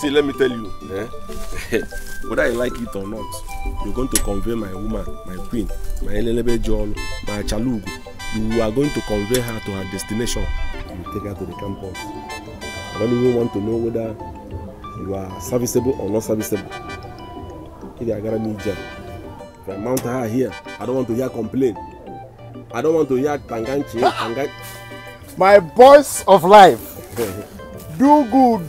see, let me tell you, whether I like it or not, you're going to convey my woman, my queen, my Elelebe John, my Chalugu. You are going to convey her to her destination. You take her to the campus. I don't even want to know whether you are serviceable or not serviceable. If I mount her here, I don't want to hear complaint. I don't want to hear tanganchi. My boss of life. Do good,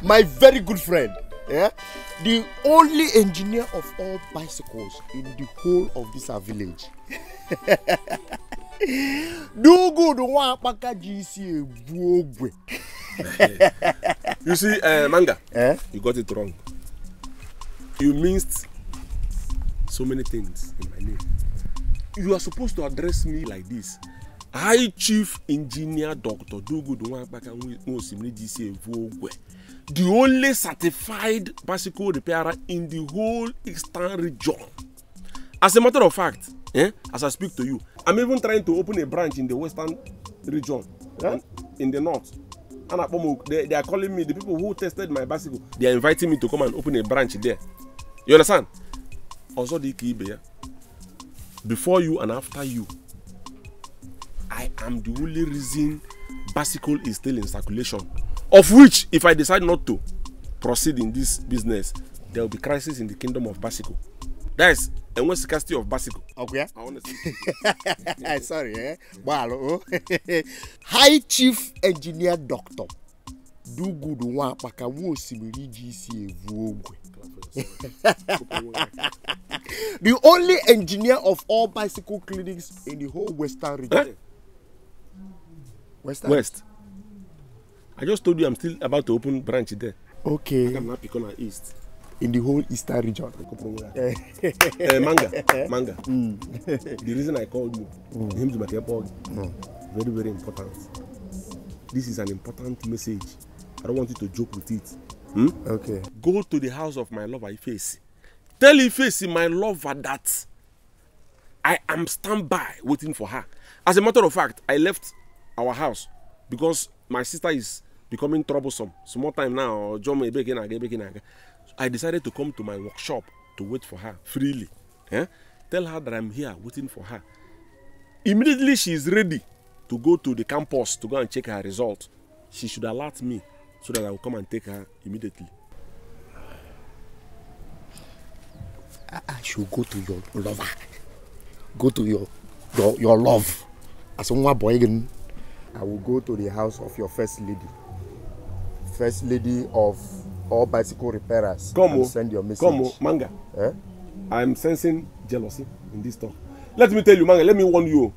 my very good friend. Yeah? The only engineer of all bicycles in the whole of this village. Do good, You see, Manga, you got it wrong. You missed so many things in my name. You are supposed to address me like this. High Chief Engineer Dr. Dugu the only certified bicycle repairer in the whole Eastern region. As a matter of fact, as I speak to you, I'm even trying to open a branch in the Western region, in the north. And they are calling me, the people who tested my bicycle, they are inviting me to come and open a branch there. You understand? Also, before you and after you, I am the only reason bicycle is still in circulation. Of which, if I decide not to proceed in this business, there will be crisis in the kingdom of bicycle. That is a scarcity of bicycle. Okay. I want to say. Sorry, High Chief Engineer Doctor. Do good one, Pakawo Simiri GC Vogwe. The only engineer of all bicycle clinics in the whole Western region. West. I just told you I'm still about to open branch there. Okay. I'm not picking at East. In the whole Eastern region. Manga. The reason I called you, him to very, very important. This is an important message. I don't want you to joke with it. Okay. Go to the house of my lover, Ifeisi. Tell Ifeisi, my lover, that I am standby waiting for her. As a matter of fact, I left our house because my sister is becoming troublesome. Small time now, I decided to come to my workshop to wait for her freely. Tell her that I'm here waiting for her. Immediately she is ready to go to the campus to go and check her result. She should alert me so that I will come and take her immediately. I should go to your lover. Go to your love. As one boy again, I will go to the house of your first lady. First lady of all bicycle repairers. Come send your message. Come Manga. I'm sensing jealousy in this talk. Let me tell you, Manga, let me warn you.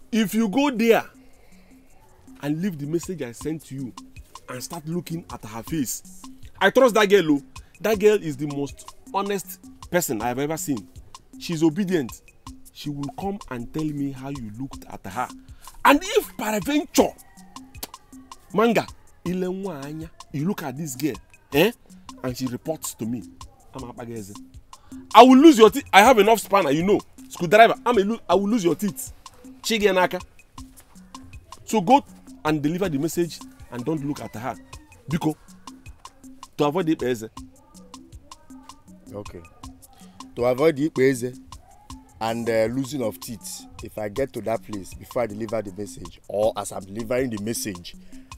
If you go there and leave the message I sent to you and start looking at her face, I trust that girl. That girl is the most honest person I've ever seen. She's obedient. She will come and tell me how you looked at her. And if peradventure, Manga, you look at this girl, and she reports to me, I will lose your teeth. I have enough spanner, you know. Screwdriver, I will lose your teeth. So go and deliver the message and don't look at her. Because to avoid the pese. Okay. To avoid the pese and losing of teeth, if I get to that place before I deliver the message, or as I'm delivering the message,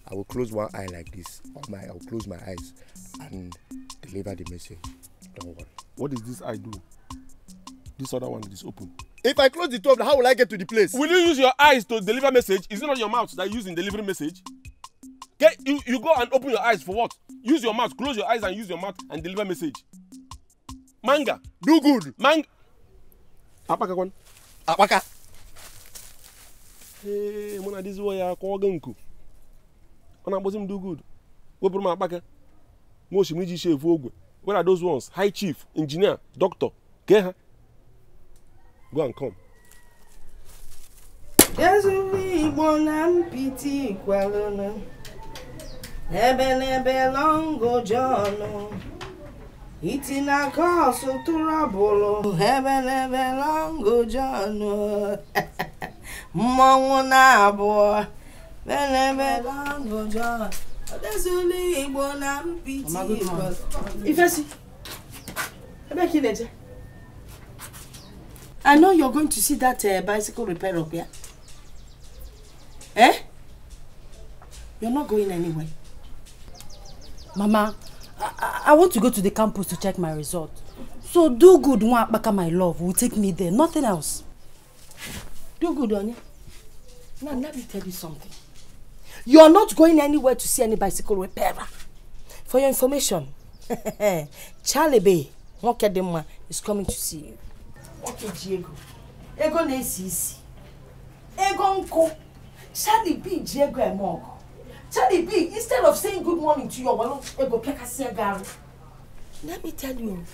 I will close one eye like this. I will close my eyes and deliver the message. Don't worry. What does this eye do? This other one is open. If I close the top, how will I get to the place? Will you use your eyes to deliver message? Is it not your mouth that you use in delivering message? Okay, you go and open your eyes for what? Use your mouth, close your eyes and use your mouth and deliver message. Manga, do good. Apaka one. Apaka. Hey, mona this way I call ganku. Ona bosim do good. We put my apaka. Mo shimiji chef ogwe. What are those ones? High Chief, Engineer, Doctor. Get go and come. Itina koso turabolo hebelebe longo jano mongo na abo I know you're going to see that bicycle repair up here. Eh? You're not going anywhere. Mama, I want to go to the campus to check my result. So do good, Baka, my love, will take me there. Nothing else. Do good, Onya. Now, let me tell you something. You're not going anywhere to see any bicycle repairer. For your information, Charlie Bay, Mokedema, is coming to see you. Okay, Diego. Ego Nesisi. Ego Nko. Charlie B, Diego Emog. Charlie B, instead of saying good morning to your wallet, Ego Pekasi Gary. Let me tell you,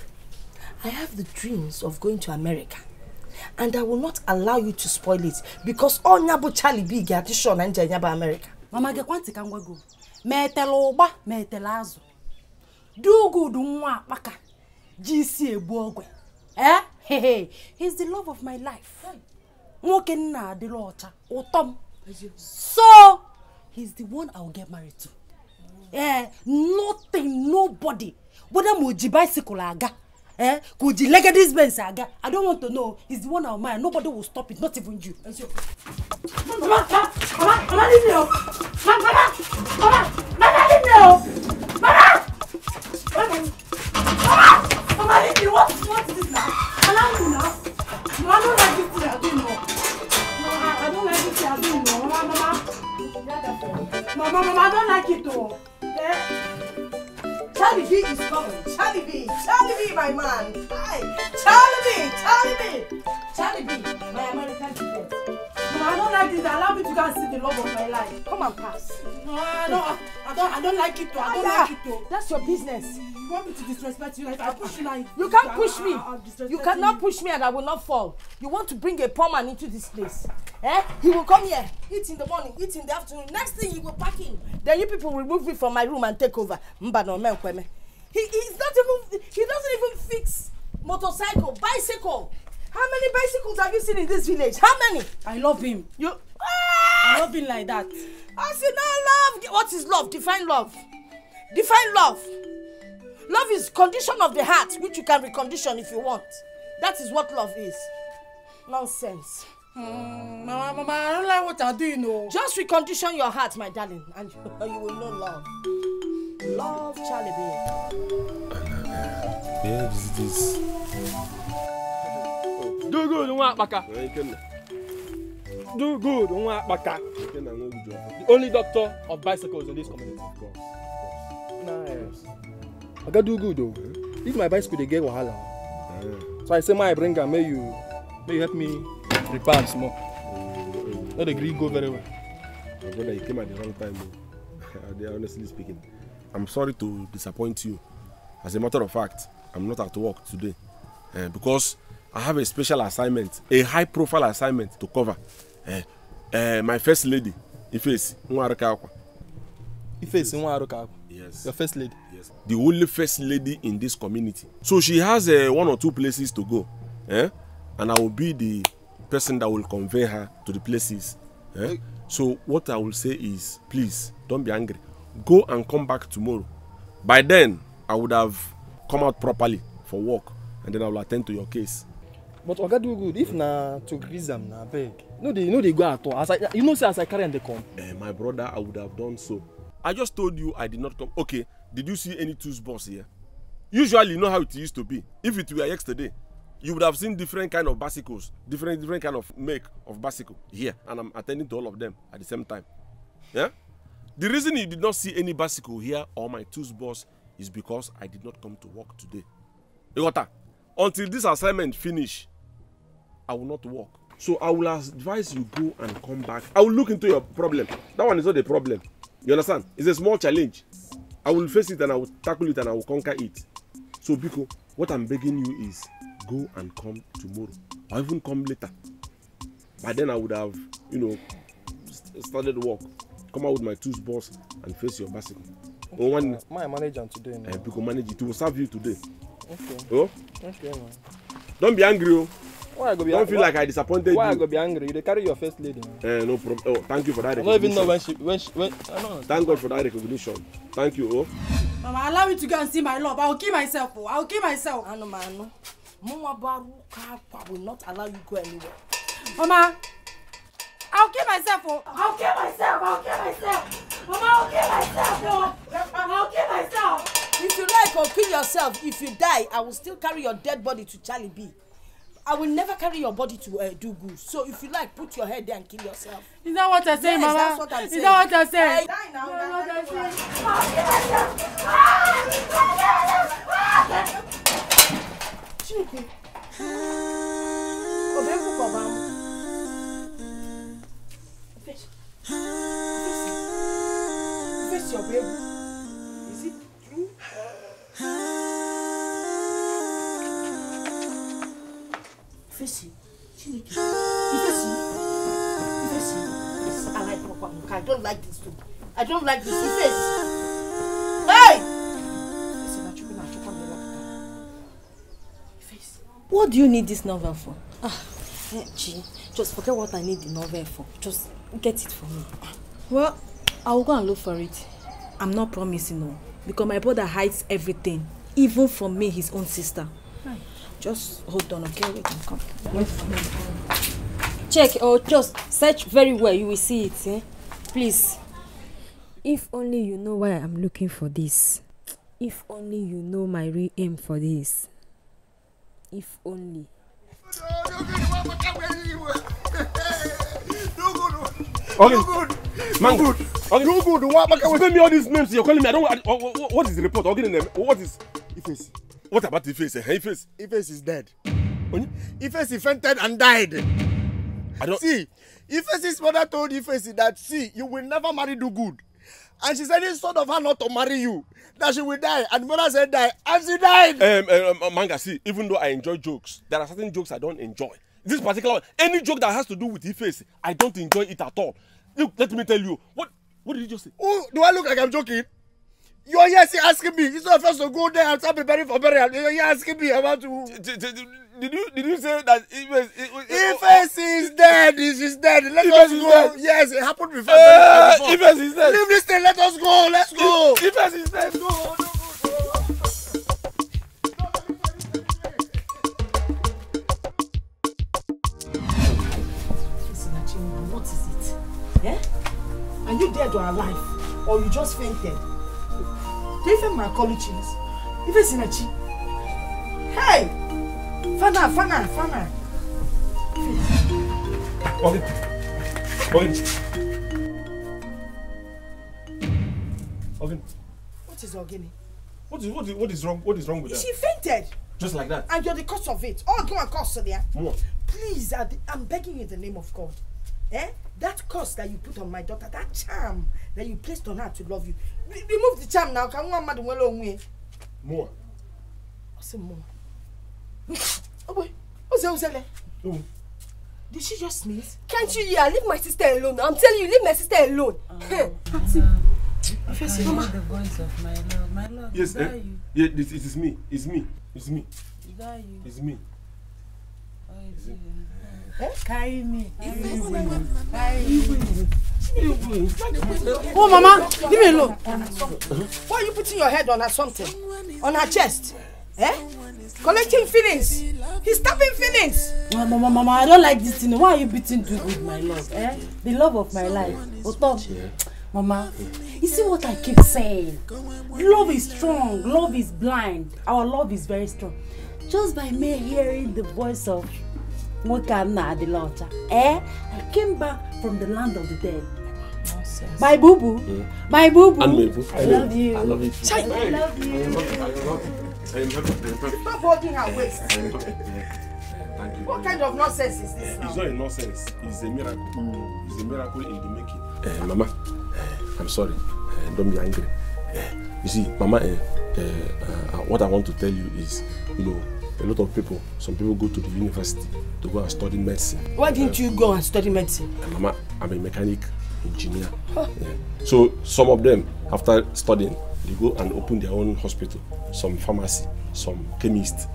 I have the dreams of going to America. And I will not allow you to spoil it because all Nyabo Charlie B get shown and Nyaba America. Mama get kwanti kangwa go. Me teloba, me telazo. Do good nwa baka. GC ebuogwe. Eh? Hey, he's the love of my life. Nwoke nna de locha, otom. So, he's the one I will get married to. Nothing, nobody. Whether moji bicycle aga. Could you leg this Benz aga? I don't want to know. He's the one I'll marry. Nobody will stop it, not even you. Mama, leave me up. Mama, leave me up. Mama, leave me. What is this now? Allow me now. No, I don't like this thing you're doing, no. No, I don't like this thing you're doing, no. Mama, I don't like it, though. Charlie B is coming. Charlie B, my man. Hi, Charlie B, my American friend. No, I don't like this. Allow me to go and see the love of my life. Come and pass. No, I don't like it too. I don't like it too. That's your business. You want me to disrespect you? If I push you now, you can't push me. You cannot push me and I will not fall. You want to bring a poor man into this place? He will come here, eat in the morning, eat in the afternoon. Next thing he will pack in. Then you people will remove me from my room and take over. He doesn't even fix motorcycle, bicycle. How many bicycles have you seen in this village? How many? I love him. I love him like that. I said no love. What is love? Define love. Define love. Love is condition of the heart, which you can recondition if you want. That is what love is. Nonsense. Mama, I don't like what you're doing, no. Just recondition your heart, my darling, and you will know love. Love, Charlie B. Yeah, this. Do good, Baka. Do good, Baka. The only doctor of bicycles in this community. Of course. Nice. I gotta do good though. If my bicycle they get wahala. So I say my bring her, may you help me repair some more. Not the Greek go very well. My brother, you came at the wrong time. Honestly speaking, I'm sorry to disappoint you. As a matter of fact, I'm not at work today because I have a special assignment, a high-profile assignment to cover. My first lady, Ifeisi Nwaruka. Ifeisi Nwaruka. Yes. Your first lady. Yes. The only first lady in this community. So she has 1 or 2 places to go, and I will be the person that will convey her to the places. So what I will say is, please don't be angry. Go and come back tomorrow. By then, I would have come out properly for work, and then I will attend to your case. But Oga do good. If na to grease them, na beg. No, they go at all. As I carry and they come. My brother, I would have done so. I just told you I did not come. Okay, did you see any tools boss here? Usually, you know how it used to be. If it were yesterday, you would have seen different kind of bicycles, different kind of make of bicycle here, and I'm attending to all of them at the same time. Yeah. The reason you did not see any bicycle here or my tools boss is because I did not come to work today. Until this assignment finish, I will not work. So I will advise you go and come back. I will look into your problem. That one is not a problem. You understand? It's a small challenge. I will face it and I will tackle it and I will conquer it. So Biko, what I'm begging you is go and come tomorrow or even come later. By then I would have, started work. Come out with my tools boss and face your bicycle. Okay, my manager today. Biko manage it. It will serve you today. Okay. Oh? Okay, man. Don't be angry. Oh. Why I go be Don't feel like I disappointed why you. I go be angry? You carry your first lady. No problem. Oh, thank you for that I don't even know recognition. when I don't know. Thank God for that recognition. Thank you, oh. Mama, allow me to go and see my love. I will kill myself. Oh. I will kill myself. I know, man. Mama Baruka will not allow you to go anywhere. Mama, I'll kill myself. Oh. I'll kill myself. I'll kill myself. Mama, I'll kill myself. Oh. I'll kill myself. If you like or kill yourself, if you die, I will still carry your dead body to Charlie B. I will never carry your body to do good. So if you like, put your head there and kill yourself. Is that what I say, Yes, Mama? that's what I'm Is saying. that what I say? Die now. Chineke. Obeku kobam. Face your baby. Is it true? Face it. Chineke. Face it. I like proper look. I don't like this too. I don't like this. Face. Hey! What do you need this novel for? Gee, just forget what I need the novel for. Just get it for me. Well, I will go and look for it. I'm not promising, no. Because my brother hides everything. Even from me, his own sister. Right. Just hold on, okay? We can come. Check or just search very well. You will see it, eh? Please. If only you know why I'm looking for this. If only you know my real aim for this. If only. Okay. Man, good. Okay. No good. What? Give me all these names you're calling me. I don't. What is the report? Okay, name. What is? Iface. What about Iface? Iface. Iface is dead. Iface fainted and died. I don't see. Iface's mother told Iface that you will never marry Do Good, and she said it's sort of her not to marry you. That she will die, and mother said die, and she died. Manga, see, even though I enjoy jokes, there are certain jokes I don't enjoy. This particular one, any joke that has to do with Iface, I don't enjoy it at all. Look, let me tell you, what did you just say? Oh, do I look like I'm joking? You are here asking me. It's not first to go there and start preparing for burial. You're here asking me about to. Did you say that Iface is dead? Is dead. Let us go. Dead. Yes, it happened before. Iface is dead. Leave this thing. Let us go. Let's go. Iface is dead. Go. What is it? Eh? Are you dead or alive? Or you just fainted? Do you feel my colleagues? Iface Sinachi. Hey! Fana. Okay. What is Ogini? What is wrong? What is wrong with that? She fainted. Just like that. And you're the cause of it. Oh, go and cause Sonia. What? Please, I'm begging you in the name of God. Eh? That curse that you put on my daughter, that charm that you placed on her to love you. Remove the charm now. Can one man well away? More. What's the more? Oh boy. What's that? Oh. Did she just sneeze? Can't you leave my sister alone? I'm telling you, leave my sister alone. First, the voice of my love. My love. Yes, it is me. It's me. Is that you? It's me. Carry me. Oh, Mama, leave me alone. Why are you putting your head on her something? On her chest? Eh? Collecting feelings. He's tapping feelings. Mama, I don't like this thing. Why are you beating Do Good, my love? Eh? The love of my life. Mama, you see what I keep saying? Love is strong. Love is blind. Our love is very strong. Just by me hearing the voice of Mokanna Adilacha, I came back from the land of the dead. Nonsense. My boo-boo. My boo-boo. I love you. I love you. I love you. Stop holding her waist. Thank you. What kind of nonsense is this now? It's not a nonsense. It's a miracle. It's a miracle in the making. Mama, I'm sorry. Don't be angry. You see, Mama, what I want to tell you is, a lot of people, some people go to the university to go and study medicine. Why didn't you go and study medicine? Mama, I'm a mechanic engineer. So some of them, after studying, they go and open their own hospital, some pharmacy, some chemist.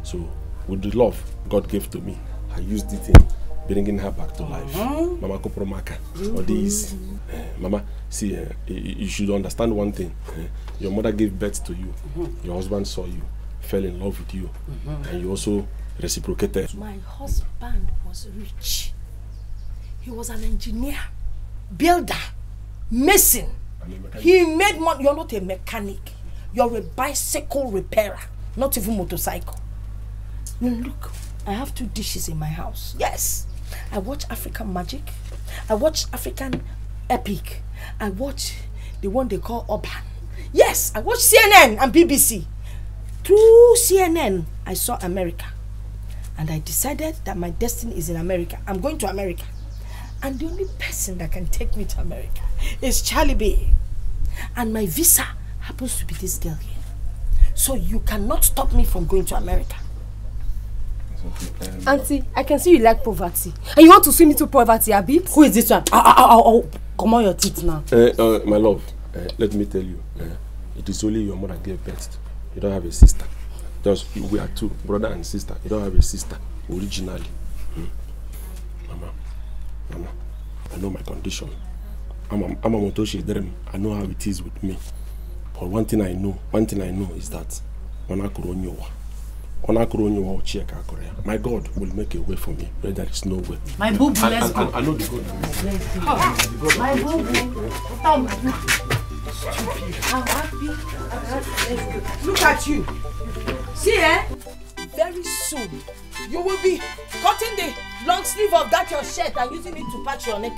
So with the love God gave to me, I used it in bringing her back to life. Mama Kopromaka, all these. Mama, see, you should understand one thing. Your mother gave birth to you. Your husband saw you, fell in love with you, and you also reciprocated. My husband was rich. He was an engineer, builder, mason. He made money. You're not a mechanic. You're a bicycle repairer, not even motorcycle. Look, I have 2 dishes in my house. Yes. I watch African Magic. I watch African Epic. I watch the one they call Urban. Yes, I watch CNN and BBC. Through CNN, I saw America. And I decided that my destiny is in America. I'm going to America. And the only person that can take me to America is Charlie Bay. And my visa happens to be this girl here. So you cannot stop me from going to America. Auntie, I can see you like poverty. And you want to swim into poverty a bit? Who is this one? Come on your teeth now. My love, let me tell you, it is only your mother gave birth to. You don't have a sister. Just we are 2, brother and sister. You don't have a sister originally. Mama, I know my condition. I'm a motoshi dream. I know how it is with me. But one thing I know is that my God will make a way for me where there is no way. My boo boo, let's go. I know the God. My boo boo. I'm happy. Look at you. See, very soon you will be cutting the long sleeve of that your shirt and using it to patch your neck.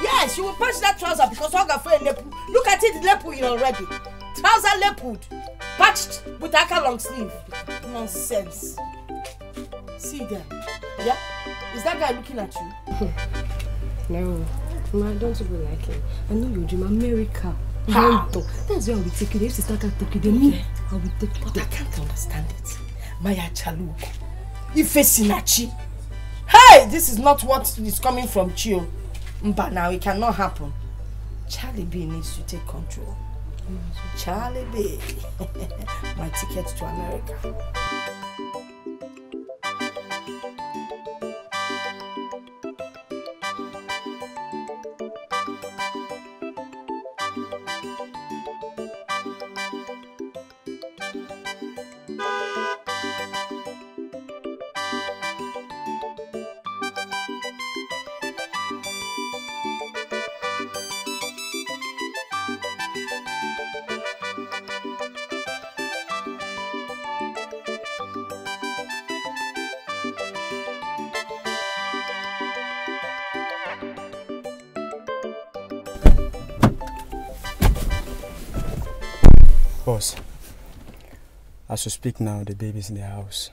Yes, you will patch that trouser because look at it, leopard already. Trouser leopard patched with a long sleeve. Nonsense. See them. Yeah? Is that guy looking at you? No. Ma, don't be like him. I know you dream America. That's why I will take you. If sister can't take you, then me, I will take you. But I can't understand it. Maya Chaluko. Ife Sinachi. Hey, this is not what is coming from Chio. But now it cannot happen. Charlie B needs to take control. Charlie B. My ticket to America. Boss, as we speak now, the baby's in the house.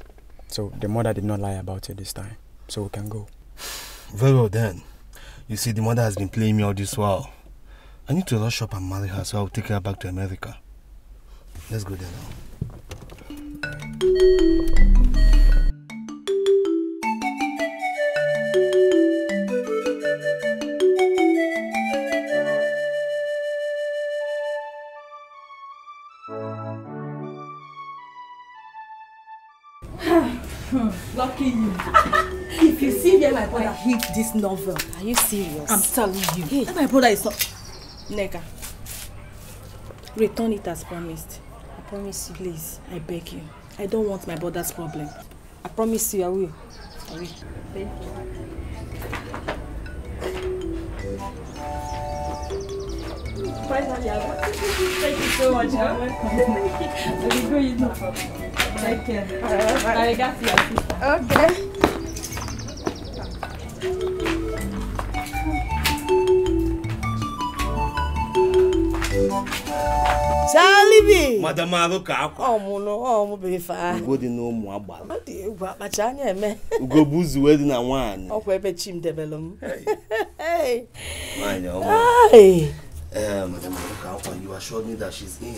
So the mother did not lie about it this time. So we can go. Very well then. You see, the mother has been playing me all this while. I need to rush up and marry her, so I'll take her back to America. Let's go there now. Lucky you. If you see where my brother hit this novel. Are you serious? I'm telling you. Hey. My brother is not. Nega, return it as promised. I promise you. Please, I beg you. I don't want my brother's problem. I promise you I will. I will. Thank you. Finally, thank you so much. I will go in now. Take care. I got you. Okay. Charlie B. Madam Maruka. Oh, no, be fine. Go to no more about. What do you got, Machanya, man? Go booze wedding and one. Oh, where be chim develop. Hey. I know. Hey. Madam Maruka, you assured me that she's in.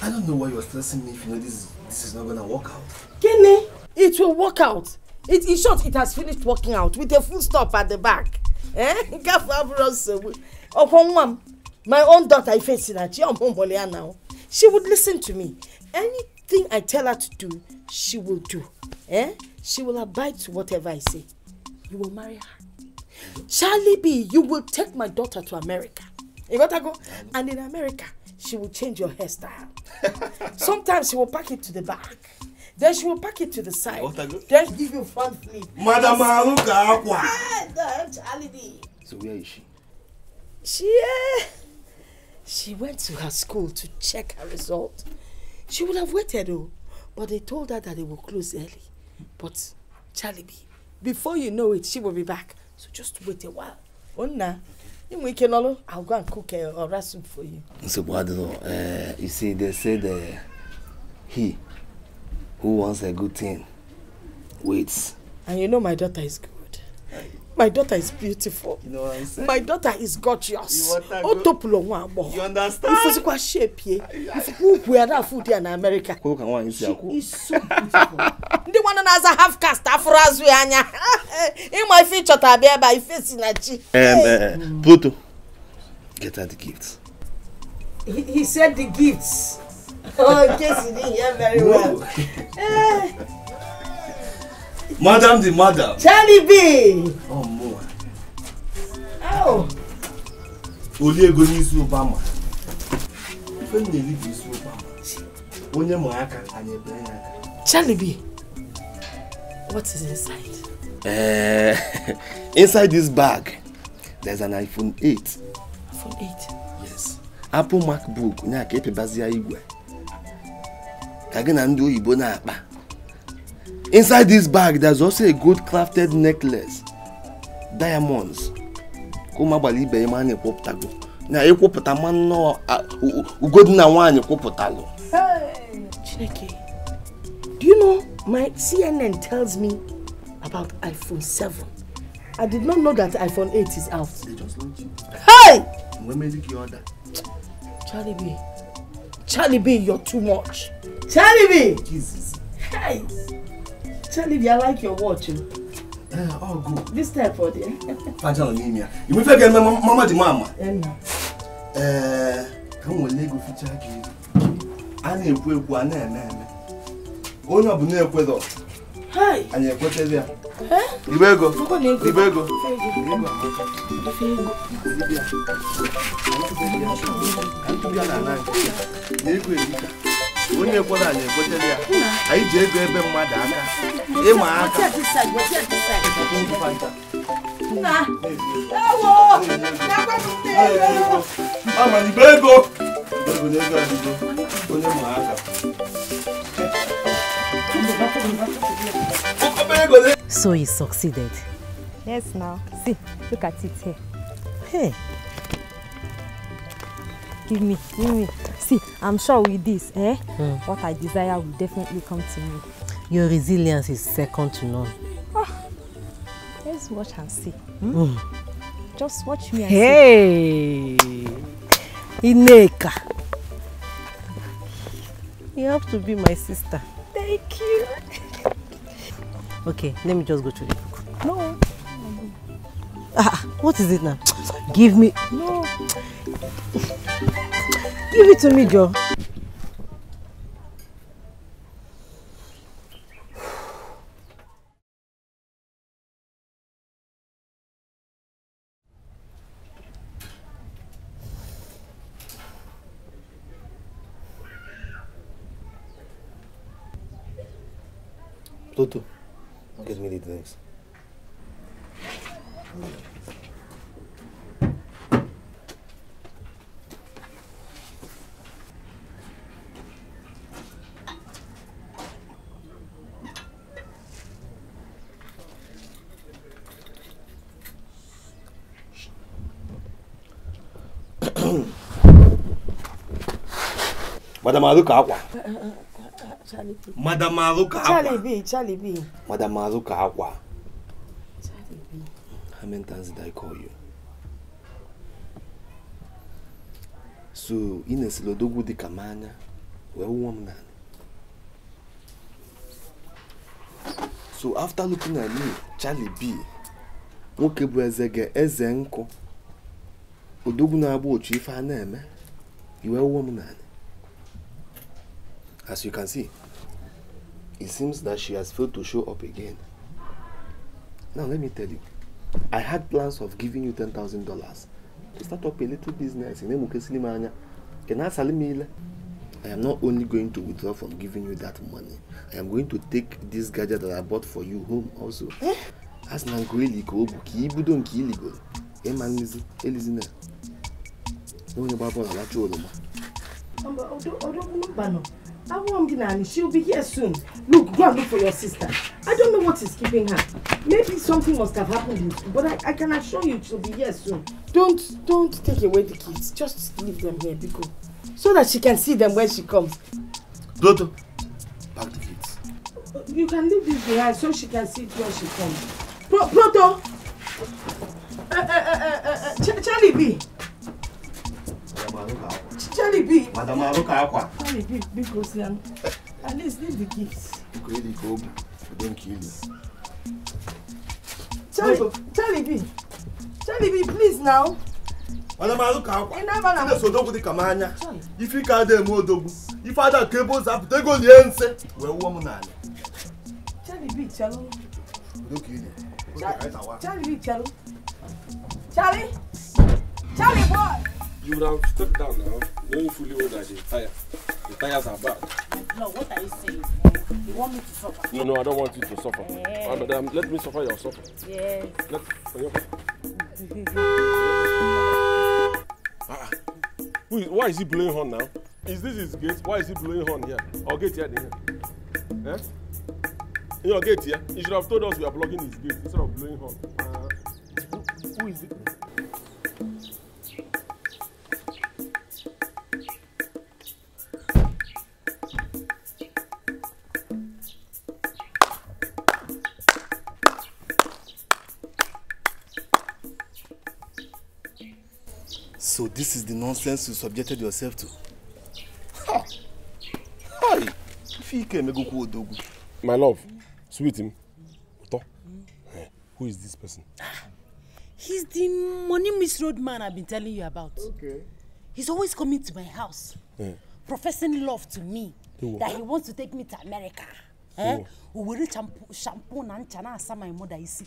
I don't know why you're stressing me if you know this is not gonna work out. Kenny, it will work out. In short, it has finished working out with a full stop at the back. My own daughter, now, she would listen to me. anything I tell her to do, she will do. She will abide to whatever I say. You will marry her. Charlie B, you will take my daughter to America. You got to go? And in America, she will change your hairstyle. Sometimes she will pack it to the back. Then she will pack it to the side. Then give you front flip. Madam Aruka Aqua. Charlie B. So where is she? She went to her school to check her result. She would have waited though, but they told her that they will close early. But Charlie B, before you know it, she will be back. So just wait a while. Onna, I'll go and cook a rice soup for you. So you see, they said he who wants a good thing waits. And you know my daughter is good. My daughter is beautiful. You know what I'm saying? My daughter is gorgeous. You understand? Physical shape, if we are that food here in America. She is so beautiful. The one that has a half cast afro as we are. In my feature, I by face in Pluto, get her the gifts. He said the gifts. Oh, in case you didn't hear very well. Madam the madam. Charlie B. Oh, more. Oh. Olie go ni su Obama. Ife ni li bi su Obama. Onye mo aka anye bere aka. Charlie B. What is inside? Inside this bag, there's an iPhone 8. iPhone 8? Yes. Apple MacBook, nya ka epebazia igwe. Kage na ndi oyibo na akpa. Inside this bag, there's also a gold crafted necklace. Diamonds. Kuma bali be man ekwoputago. Na ekwopụta man no ugodi na nwanye kwoputago. Hey, Chineke. Do you know my CNN tells me about iPhone 7? I did not know that iPhone 8 is out. They just launched it. Hey! When made the order? Charlie B. Charlie B, you're too much. Charlie B! Jesus. Hey! Charlie B, I like your watch. Oh, good. This type for there. Fajal anemia. You may forget mama the mama. Come on, Lego feature you. I need to go and eme. Onye ọ bụ na-ekwe dọ. Hi. Anyị ekwetezi ya. Ibego. Ibego. Onye ekwere anyị ekwetezi ya. Anyị ji ego ebe mmadụ aka. Ịma aka. Na. Ewo. Ama ibego. Ibego n'ego adigo. Onye ma aka. So he succeeded. Yes, now. See, look at it here. Hey. Give me. See, I'm sure with this, what I desire will definitely come to me. Your resilience is second to none. Let's watch and see. Just watch me and see. Hey! Ineka. You have to be my sister. Thank you. Okay, let me just go to the book. No. What is it now? Give me. No. Give it to me, Joe. Pluto, get me the drinks. Madam Aruka Aqua. Charlie B. Madam Aruka Aqua. Charlie B. Madam Aruka Aqua. Charlie B. How many times did I call you? So, in a silodogu di kamanya, where woman. So, after looking at me, Charlie B, woke up as a ezenko. Odogu na abu chief name. You were a woman. As you can see, it seems that she has failed to show up again. Now let me tell you, I had plans of giving you $10,000 to start up a little business in Emukesilimanya. I am not only going to withdraw from giving you that money, I am going to take this gadget that I bought for you home also. As Nangueli go, Kibudon Kiligo, Emanzi, Elizina. No one about she'll be here soon. Look, go and look for your sister. I don't know what is keeping her. Maybe something must have happened, but I can assure you she'll be here soon. Don't take away the kids. Just leave them here, Biko, so that she can see them when she comes. Dodo, pack the kids. You can leave this behind so she can see it when she comes. Proto! Charlie B! Charlie B! Charlie B, Biko, at least leave the kids. Don't kill you. Charlie B! Charlie B, please now. If you can't do more, if I don't cables up, they go the answer. Well, woman. Charlie B, Charlie. Look in Charlie B, Charlie. Charlie boy! You would have stepped down now, knowing fully well that the tires are bad. No, what are you saying? You want me to suffer? No, I don't want you to suffer. Madam, let me suffer your suffer. Yes. Why is he blowing horn now? Is this his gate? Why is he blowing horn here? Or gate here? Eh? In your gate here? He should have told us we are blocking his gate instead of blowing horn. Who is it? So this is the nonsense you subjected yourself to? My love, sweet him. Who is this person? He's the money misroad man I've been telling you about. Okay. He's always coming to my house, professing love to me, that he wants to take me to America. We will shampoo and chana as my mother is.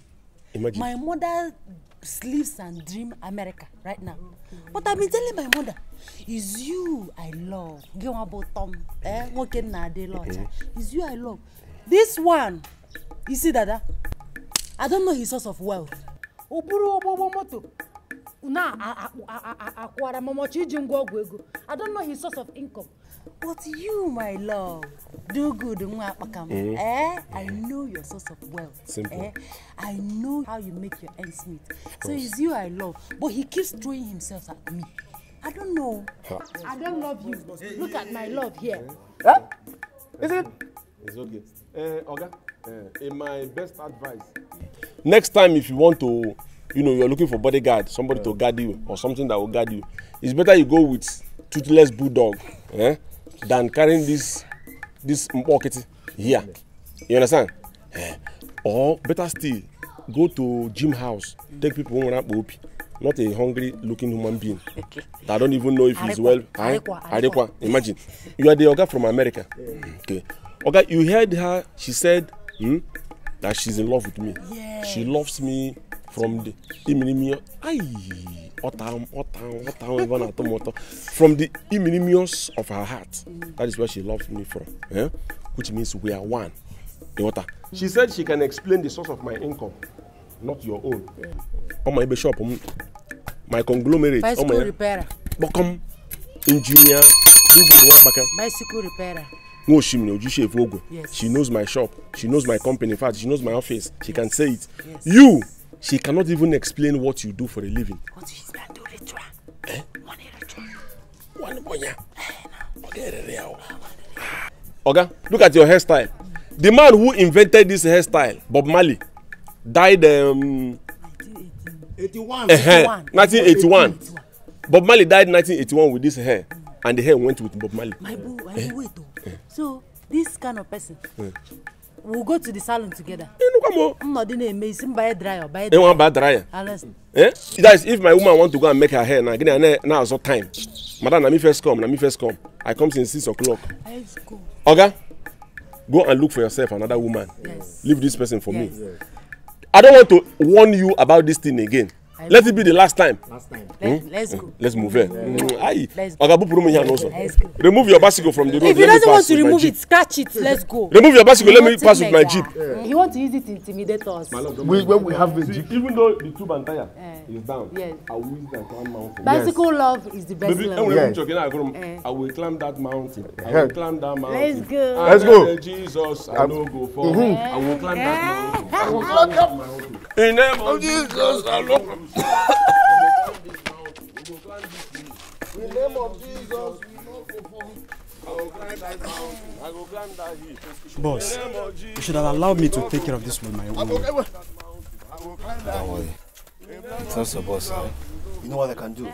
Imagine. My mother sleeps and dream America right now. But I've been telling my mother, it's you I love. It's you I love. This one, you see, Dada, I don't know his source of wealth. I don't know his source of income. But you, my love, do good. I know your source of wealth. Simple. I know how you make your ends meet. So it's you I love. But he keeps throwing himself at me. I don't know. I don't love you. Look at my love here. Is it? It's okay. Oga, in my best advice, next time if you want to, you're looking for bodyguard, somebody to guard you or something that will guard you, it's better you go with toothless bulldog than carrying this pocket here. You understand? Or better still, go to gym house, take people who want to not a hungry looking human being that don't even know if he's well. Arekwa. Imagine you are the Oga from America. Okay, Oga, you heard her. She said that she's in love with me. Yeah. She loves me from the from the imminence of her heart. That is where she loves me from. Which means we are one. She said she can explain the source of my income, not your own. On my shop, my conglomerate. Bicycle repairer. Bokom engineer. Bicycle repairer. No, yes. She knows my shop. She knows my company. In fact, she knows my office. She can say it. Yes. You, she cannot even explain what you do for a living. What is that? Do ritual. Money ritual. Oga, look at your hairstyle. The man who invented this hairstyle, Bob Marley, died 1981. Bob Marley died 1981 with this hair, and the hair went with Bob Marley. My boo, wait. So this kind of person, we'll go to the salon together. I'm not doing amazing. Buy a dryer. Buy a dryer. That is if my woman want to go and make her hair now. Now is not time. Madam, let me first come. I come since 6 o'clock. Let's go. Oga, Go and look for yourself another woman. Yes. Leave this person for me. Yes. I don't want to warn you about this thing again. Let it be the last time. Let's go. Let's move it. Let's go. Remove your bicycle from the road. If he doesn't want to remove it, scratch it. Let's go. Remove your bicycle. Let me pass with my jeep. He wants to use it to intimidate us. When we have the jeep, even though the tube and tire is down, I will use it and climb mountain. Bicycle love is the best love. I will climb that mountain. I will climb that mountain. Let's go. Let's go. Jesus, I no go for. I will climb that mountain. I will climb that mountain. In the name of Jesus, I love you. In the name of Jesus, I will climb that mountain. I will climb that hill. Boss, you should have allowed me to take care of this with my own. Don't worry. Trust your boss, eh? You know what I can do?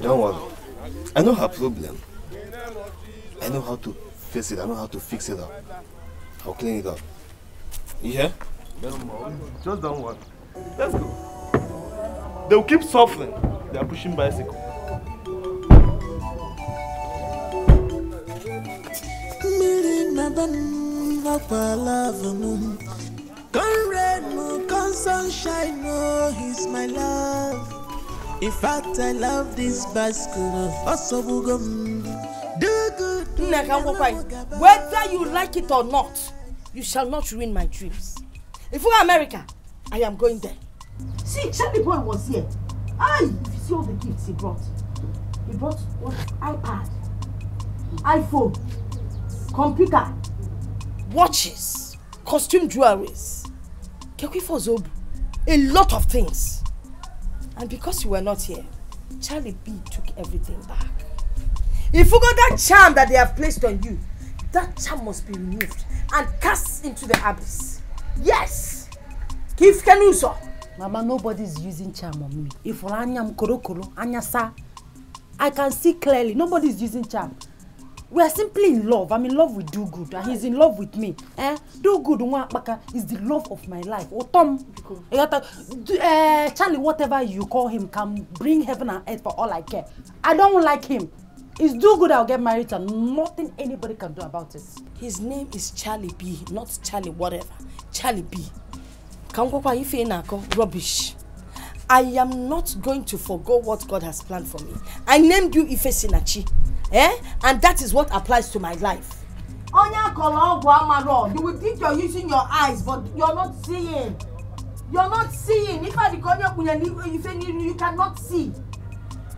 Don't worry. I know her problem. I know how to face it. I know how to fix it up. I'll clean it up. You hear? Just don't worry. Let's go. They'll keep suffering. They are pushing bicycle. Come rain, moon, come sunshine, oh, he's my love. In fact, I love this bicycle. Whether you like it or not, you shall not ruin my dreams. If we're America, I am going there. See, Charlie Boy was here. If you see all the gifts he brought what? iPad, iPhone, computer, watches, costume jewelries, a lot of things. And because you were not here, Charlie B took everything back. If you got that charm that they have placed on you, that charm must be removed and cast into the abyss. Yes! Kif Kenuso. Mama, nobody's using charm on me. If Anyam Korokoro, Anyasa, I can see clearly. Nobody's using charm. We are simply in love. I'm in love with Do Good, and he's in love with me. Do Good is the love of my life. Otom, Charlie, whatever you call him, can bring heaven and earth for all I care. I don't like him. It's Do Good I'll get married to. Nothing anybody can do about it. His name is Charlie B, not Charlie whatever. Charlie B. Rubbish. I am not going to forgo what God has planned for me. I named you Ife Sinachi. And that is what applies to my life. You will think you're using your eyes, but you're not seeing. You're not seeing. If I you cannot see.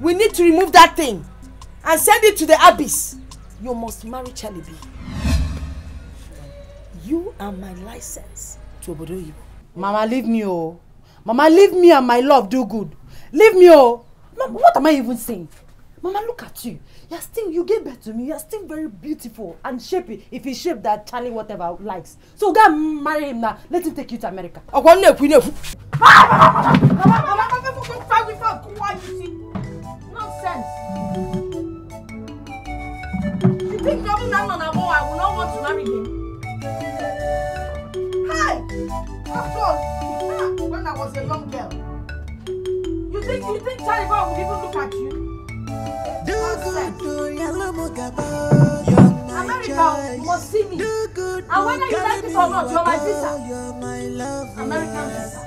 We need to remove that thing and send it to the abyss. You must marry Charlie B. You are my license to Obodoyibo. Mama, leave me, oh. Mama, leave me and my love Do Good. Leave me, oh. Mama, what am I even saying? Mama, look at you. You gave birth to me. You're still very beautiful and shapey. If he's shaped that Charlie whatever likes. So go and marry him now. Let him take you to America. Nonsense. You think I will not want to marry him? After all, when I was a young girl, you think Charlie Boy would even look at you? America must see me. And whether you like it or not, you're my visa. American visa.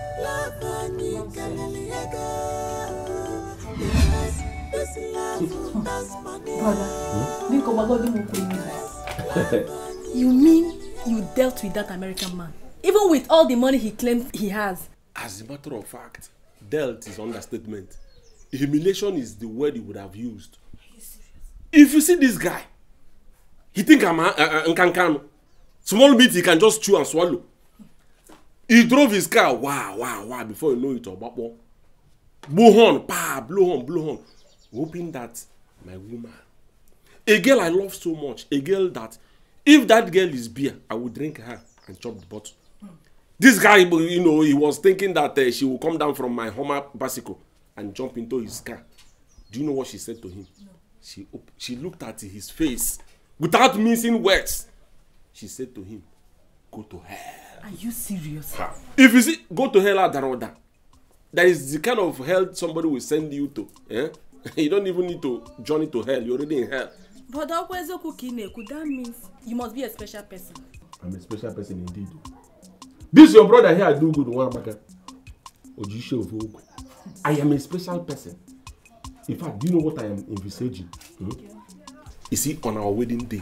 You mean you dealt with that American man? Even with all the money he claims he has? As a matter of fact, dealt is understatement. Humiliation is the word he would have used. If you see this guy, he think I'm Nkankano. Small meat he can just chew and swallow. He drove his car, wow, before you know it, blow horn, blow horn. Hoping that my woman, a girl I love so much, a girl that, if that girl is beer, I would drink her and chop the bottle. This guy, he was thinking that she will come down from my Hummer bicycle and jump into his car. Do you know what she said to him? No. She looked at his face without mincing words. She said to him, "Go to hell." Are you serious? If you see, go to hell, Adaroda. That is the kind of hell somebody will send you to. You don't even need to journey to hell. You're already in hell. But that means you must be a special person. I'm a special person indeed. This your brother here, do good one, I am a special person. In fact, do you know what I am envisaging? You see, on our wedding day,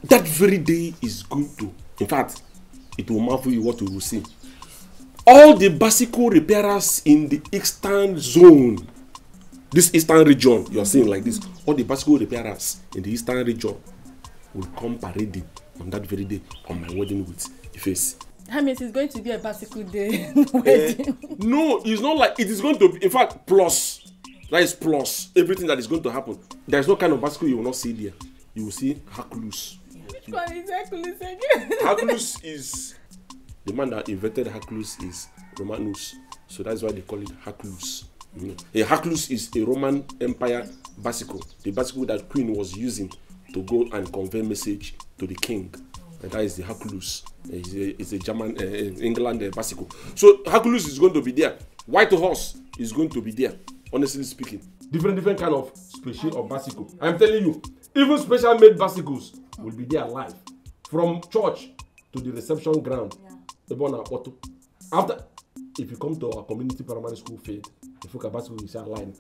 that very day is going to, in fact, it will marvel you what you will see. All the bicycle repairers in the eastern zone, this eastern region, you are seeing like this, all the bicycle repairers in the eastern region will come parading on that very day on my wedding with Ifeisi. That means it's going to be a bicycle day wedding. No, it's not like it is going to be, in fact, plus. That is plus everything that is going to happen. There is no kind of bicycle you will not see there. You will see Hercules. Which one is Hercules again? Hercules is the man that invented Hercules is Romanus, so that's why they call it Hercules. A Hercules is a Roman Empire bicycle, the bicycle that Queen was using to go and convey message to the king. And that is the Hercules. It's a German England bicycle. So Hercules is going to be there. White horse is going to be there. Honestly speaking, different kind of species of bicycle. I'm telling you, even special made bicycles will be there live, from church to the reception ground. After, if you come to our community primary school field, if you look at bicycle, you see a line.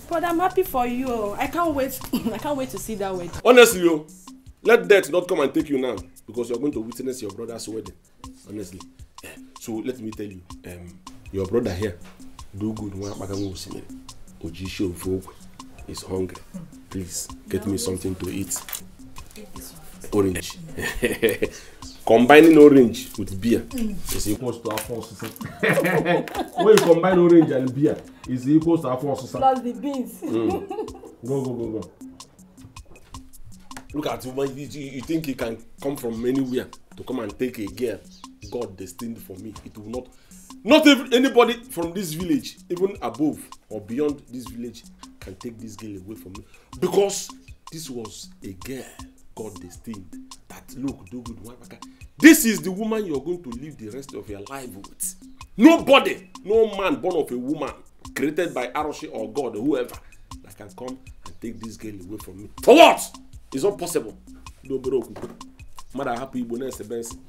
But I'm happy for you. I can't wait. I can't wait to see that wedding. Honestly, let death not come and take you now, because you're going to witness your brother's wedding. Honestly, so let me tell you, your brother here, do good. Ojisho is hungry. Please get me something to eat. Orange. Combining orange with beer is equals to Alphonse. When you combine orange and beer, is equals to Alphonse. Plus the beans. Go. Look at you. You think you can come from anywhere to come and take a girl God destined for me? It will not even anybody from this village, even above or beyond this village, can take this girl away from me, because this was a girl God destined. That look, do good. This is the woman you're going to live the rest of your life with. Nobody, no man born of a woman, created by Aroshi or God or whoever, that can come and take this girl away from me. For what? It's not possible. Mother happy bonus Benson.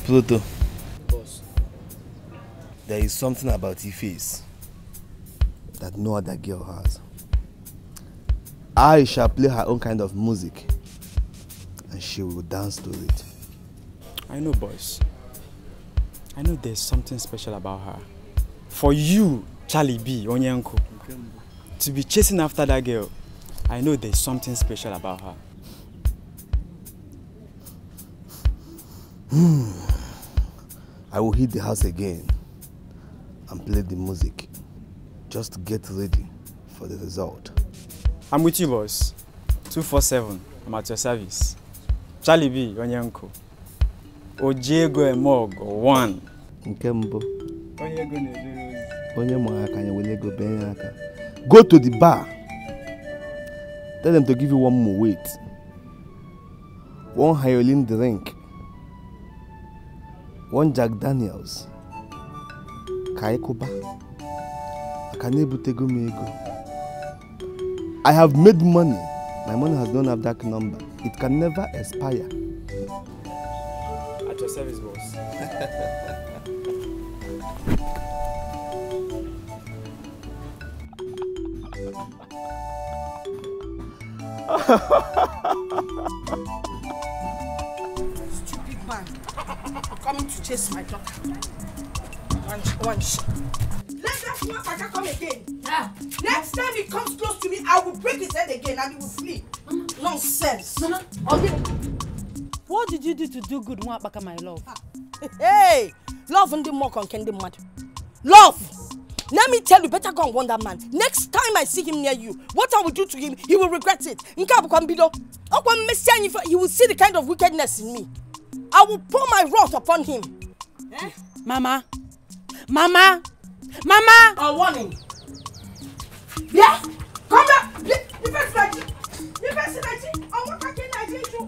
Pluto. Boss. There is something about Ifeisi that no other girl has. I shall play her own kind of music and she will dance to it. I know, boys. I know there's something special about her. For you, Charlie B, Onyanko, to be chasing after that girl, I know there's something special about her. I will hit the house again and play the music just to get ready for the result. I'm with you, boss. 247, I'm at your service. Charlie B, Onyanko. Ojego Emog, 1. Nkembo. Go to the bar. Tell them to give you one more wait. One Hyolin drink. One Jack Daniels. Kaikoba. I have made money. My money has not have that number. It can never expire. At your service, boss. Stupid man. Coming to chase my daughter. One shot. Let that motherfucker come again. Yeah. Next time he comes close to me, I will break his head again and he will flee. Nonsense. Okay. What did you do to do good, Mwapaka, my love? Hey! Love and the mock on Kendi mad. Love! Let me tell you, better go and warn that man. Next time I see him near you, what I will do to him, he will regret it. He will see the kind of wickedness in me. I will pour my wrath upon him. Eh? Mama! Mama! Mama! I'll warn him. Yeah? Come back! You first Naji! You first Naji! I want to get Naji too!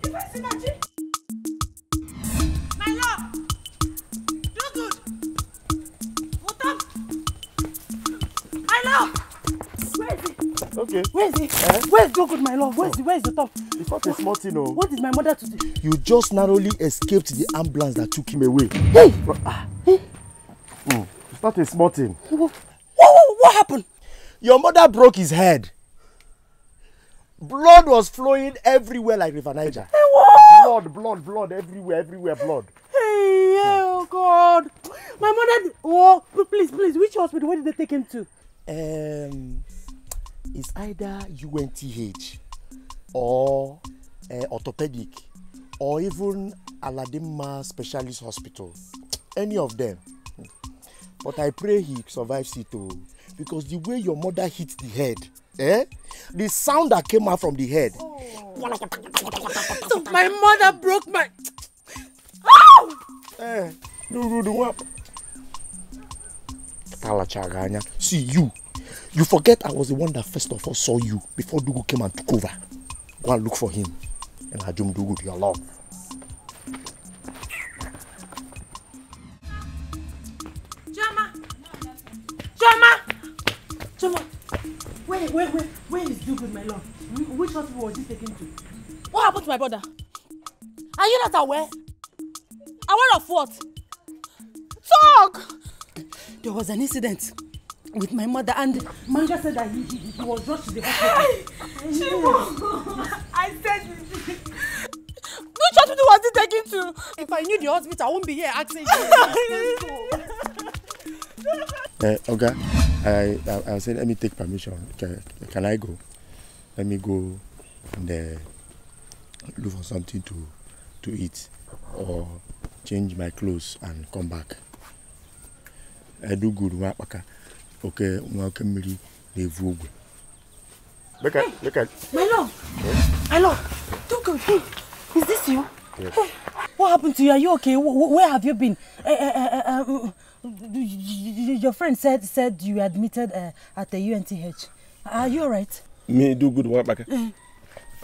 You first Naji! My love! Do good! What up? My love! Where is it? okay. Where is he? Where's Dogood, my love? Where's the top? It's not a small thing, no. What is my mother to do? You just narrowly escaped the ambulance that took him away. Hey! It's not a small thing. What happened? Your mother broke his head. Blood was flowing everywhere like River Niger. Hey, what? Blood, everywhere, blood. Hey, oh God. My mother, oh, please, which hospital? Where did they take him to? It's either UNTH or orthopedic or even Aladima Specialist Hospital. Any of them. But I pray he survives it too. Because the way your mother hit the head, the sound that came out from the head. So my mother broke my... See, you forget I was the one that first of all saw you before Dugu came and took over. Go and look for him. And Hajum Dugu, your love. Chama! Where is Dugu, my love? Which hospital was he taken to? What happened to my brother? Are you not aware? Aware of what? Talk! There was an incident with my mother and Manga said that he was rushed to the hospital. I said which hospital was he taken to? If I knew the hospital, I wouldn't be here asking you. Okay, I was saying, let me take permission. Can I go? Let me go and look for something to eat or change my clothes and come back. I do good work. Okay, welcome me. Look at. My love, my love, do good. Hey, is this you? Yes. Hey, what happened to you? Are you okay? Where have you been? Your friend said you were admitted at the UNTH. Are you alright? Me do good work.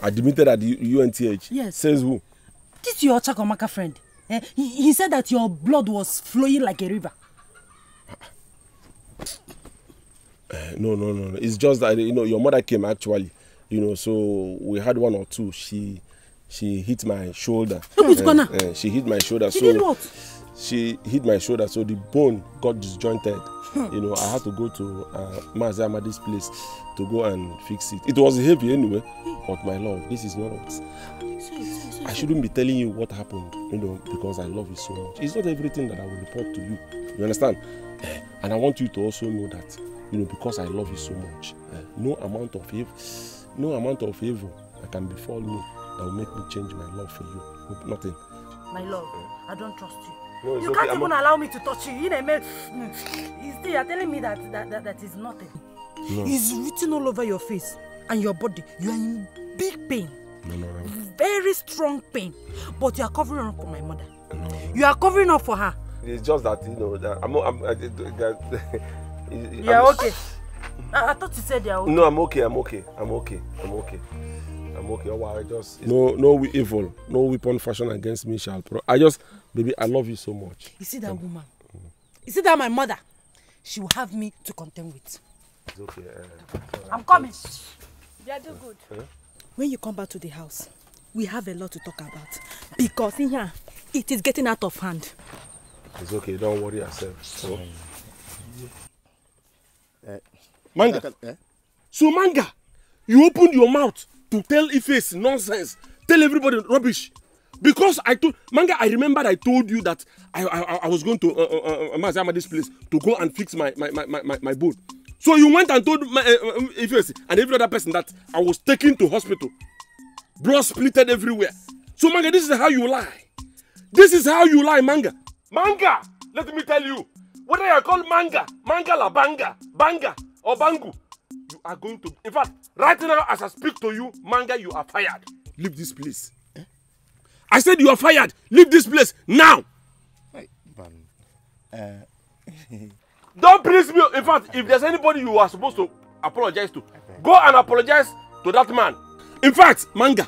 Admitted at the UNTH? Yes. Says who? This is your Chakomaka friend. He said that your blood was flowing like a river. No. It's just that, your mother came actually, so we had one or two. She hit my shoulder. She hit my shoulder. She did what? She hit my shoulder, so the bone got disjointed. I had to go to Mazi Amadi's place to go and fix it. It was heavy anyway, but my love, this is not. I shouldn't be telling you what happened, because I love you so much. It's not everything that I will report to you. You understand? And I want you to also know that, because I love you so much, no amount of evil that can befall me that will make me change my love for you. Nothing. My love, I don't trust you. No, you can't even allow me to touch you. You are telling me that is nothing. No. It's written all over your face and your body. You are in big pain. No. Very strong pain. But you are covering up for my mother. No. You are covering up for her. It's just that, You are okay. I thought you said you are okay. No, I'm okay. Oh, no evil, no weapon fashioned against me shall pro. Baby, I love you so much. You see that woman? You see that my mother? She will have me to contend with. It's okay. I'm coming. Yeah, do good. When you come back to the house, we have a lot to talk about. Because in here, it is getting out of hand. It's okay, don't worry yourself. So. Manga. So Manga, you opened your mouth to tell Ife's nonsense, tell everybody rubbish. Because I told Manga, I remembered I told you that I was going to Mazi Amadi's place to go and fix my bone. So you went and told Ife and every other person that I was taken to hospital. Blood splitted everywhere. So Manga, this is how you lie. This is how you lie, Manga. Manga, let me tell you, whether you call Manga la Banga, Banga or Bangu, you are going to, in fact, right now as I speak to you, Manga, you are fired. Leave this place. I said you are fired. Leave this place now. Don't please me. In fact, if there's anybody you are supposed to apologize to, go and apologize to that man. In fact, Manga,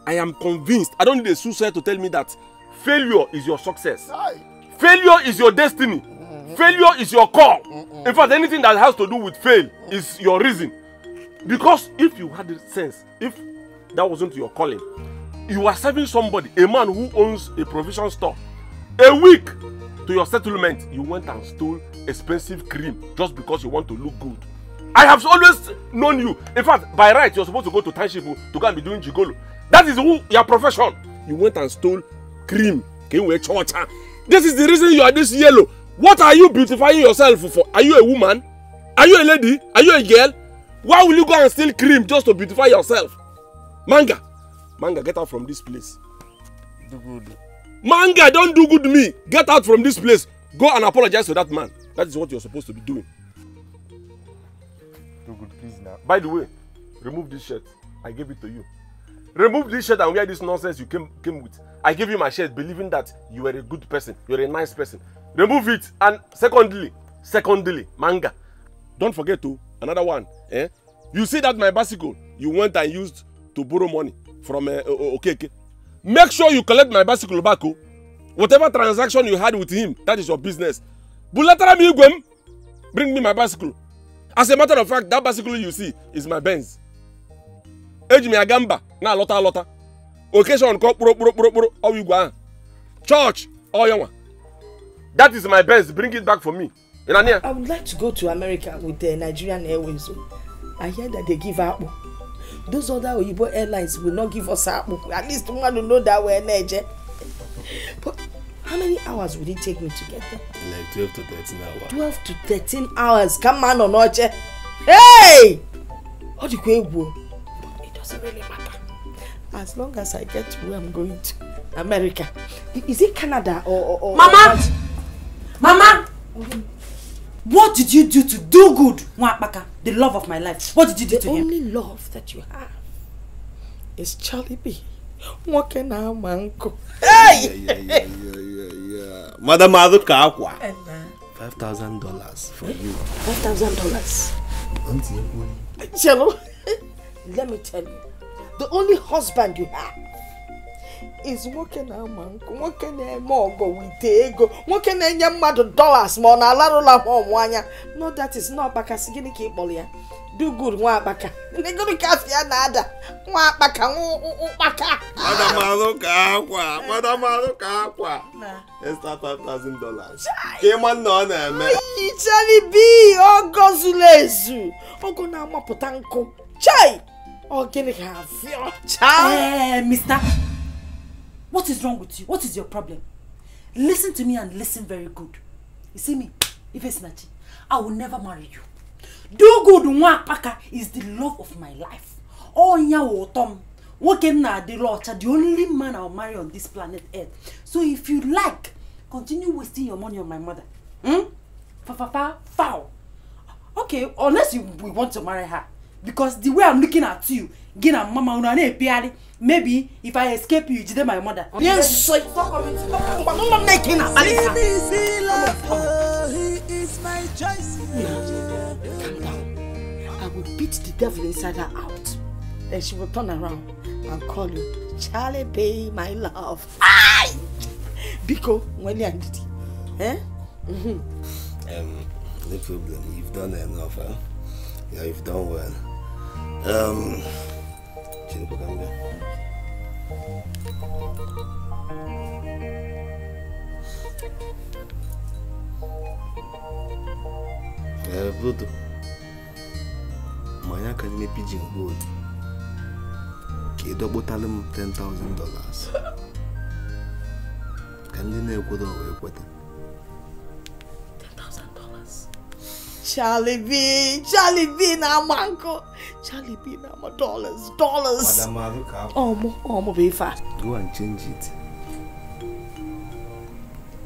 I am convinced, I don't need a suicide to tell me that failure is your success. Failure is your destiny. Failure is your call. In fact, anything that has to do with fail is your reason. Because if you had the sense, if that wasn't your calling, you are serving somebody, a man who owns a provision store, a week to your settlement, you went and stole expensive cream just because you want to look good. I have always known you. In fact, by right, you're supposed to go to township to go and be doing gigolo. That is your profession. You went and stole cream. This is the reason you are this yellow. What are you beautifying yourself for? Are you a woman? Are you a lady? Are you a girl? Why will you go and steal cream just to beautify yourself? Manga, get out from this place. Do good. Manga, don't do good to me. Get out from this place. Go and apologize to that man. That is what you're supposed to be doing. Do good, please now. By the way, remove this shirt. I gave it to you. Remove this shirt and wear this nonsense you came with. I gave you my shirt believing that you were a good person. You're a nice person. Remove it. And secondly, Manga, don't forget to, another one. You see that my bicycle you went and used to borrow money from Okeke. Make sure you collect my bicycle back. Whatever transaction you had with him, that is your business. But bring me my bicycle. As a matter of fact, that bicycle you see is my Benz. Age me agamba na lota. Occasion ko puro church oyanwa. That is my Benz. Bring it back for me. I would like to go to America with the Nigerian Airways. I hear that they give apple. Those other Oyibo airlines will not give us apple. At least one to know that we're Niger. But how many hours would it take me to get there? Like 12 to 13 hours. 12 to 13 hours. Come on, Onoche. Hey! What do you go? It doesn't really matter. As long as I get to where I'm going to. America. Is it Canada or Mama! Mama! What did you do to do good, Nwakpaka, the love of my life? What did you do to him? The only love that you have is Charlie B. Walking out, manko. Hey! Yeah. Madam Aruka Akwa. $5,000 for you. $5,000. Jello, let me tell you, the only husband you have is walking out, manko. Walking a mogo with ego. Walking a $100 more na la wanya. No, that is not Bakasigini Kipolia. Do good, Nwakpaka. They go to Cassia Nada. Nwakpaka. Madam Aruka Akwa. Extra $5,000. Came on, man. Charlie B. Oh, Gozulezu. Oh, go now, Mapotanko. Chai. Oh, can I have your child? Mister. What is wrong with you? What is your problem? Listen to me and listen very good. You see me? If it's not, I will never marry you. Do good Nwakpaka is the love of my life. Oh, Nyawotom. The only man I'll marry on this planet Earth. So if you like, continue wasting your money on my mother. Foul. Okay, unless we want to marry her. Because the way I'm looking at you, mama, maybe if I escape you, it's my mother. Yes, He is my choice. Calm down. I will beat the devil inside her out. Then she will turn around and call you Charlie B, my love. Aye! Biko, when you did it. No problem. You've done enough, huh? Yeah, you've done well. Chinipo, come here. Bruto. Manya can me pigeon gold. Ke double talim $10,000. Can you know what $10,000? Charlie B na manko. Charlie B na my dollars. Madam Aruka. Oh, be fast. Go and change it.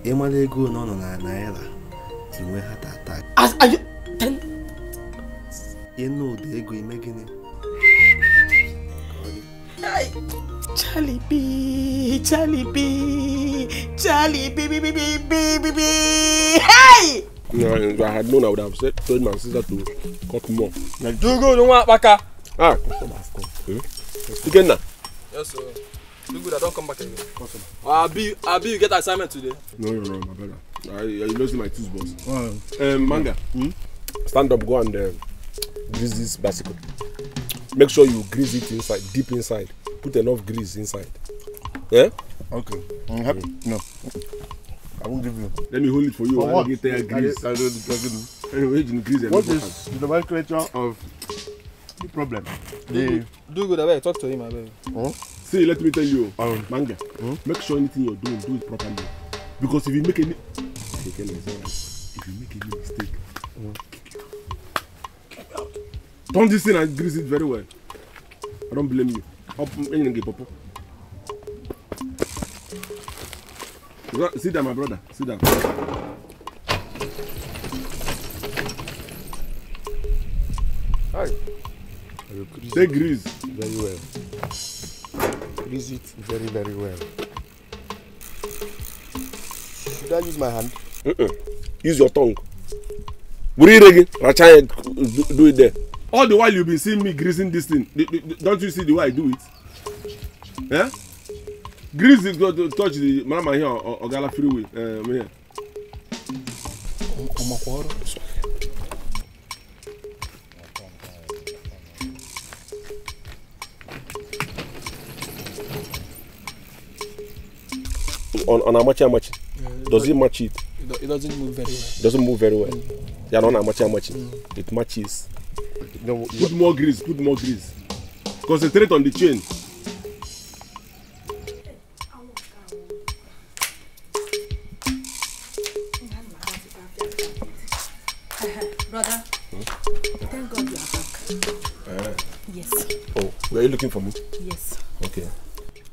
Emale go no naira. You will have attack. Are you then? You know the ego making it. Hey, Charlie B. Hey! No, if I had known, I would have told my sister to cut more. Now do good, Nwakpaka. Again now. Yes, sir. Do good, I don't come back again. Abi, you get assignment today? No, my brother. I lost my tools, boss. Manga, stand up, go and grease this bicycle. make sure you grease it inside, deep inside. Put enough grease inside. Yeah? Okay. No. I won't give you. Let me hold it for you. For what? Get there grease. I don't. Anyway, you grease. What is the nomenclature of the problem? Do good, I beg. Talk to him, I beg. Huh? See, let me tell you, Manga. Make sure anything you're doing, do it properly. Because if you make any, if you make any mistake, kick it out. Turn this in and grease it very well. I don't blame you. Sit down, my brother. Sit down. Hi. Take grease. Very well. Grease it very, very well. Should I use my hand? Use your tongue. Do it there. All the while you've been seeing me greasing this thing. Don't you see the way I do it? Yeah? Grease is going to touch the Mama here or Gala Freeway. Here. On how much? Does it match it? It doesn't move very well. It doesn't move very well. Yeah, not how much. It matches. No, put more grease. Concentrate on the chain. Brother, thank God you are back. Yes. Oh, were you looking for me? Yes. Okay.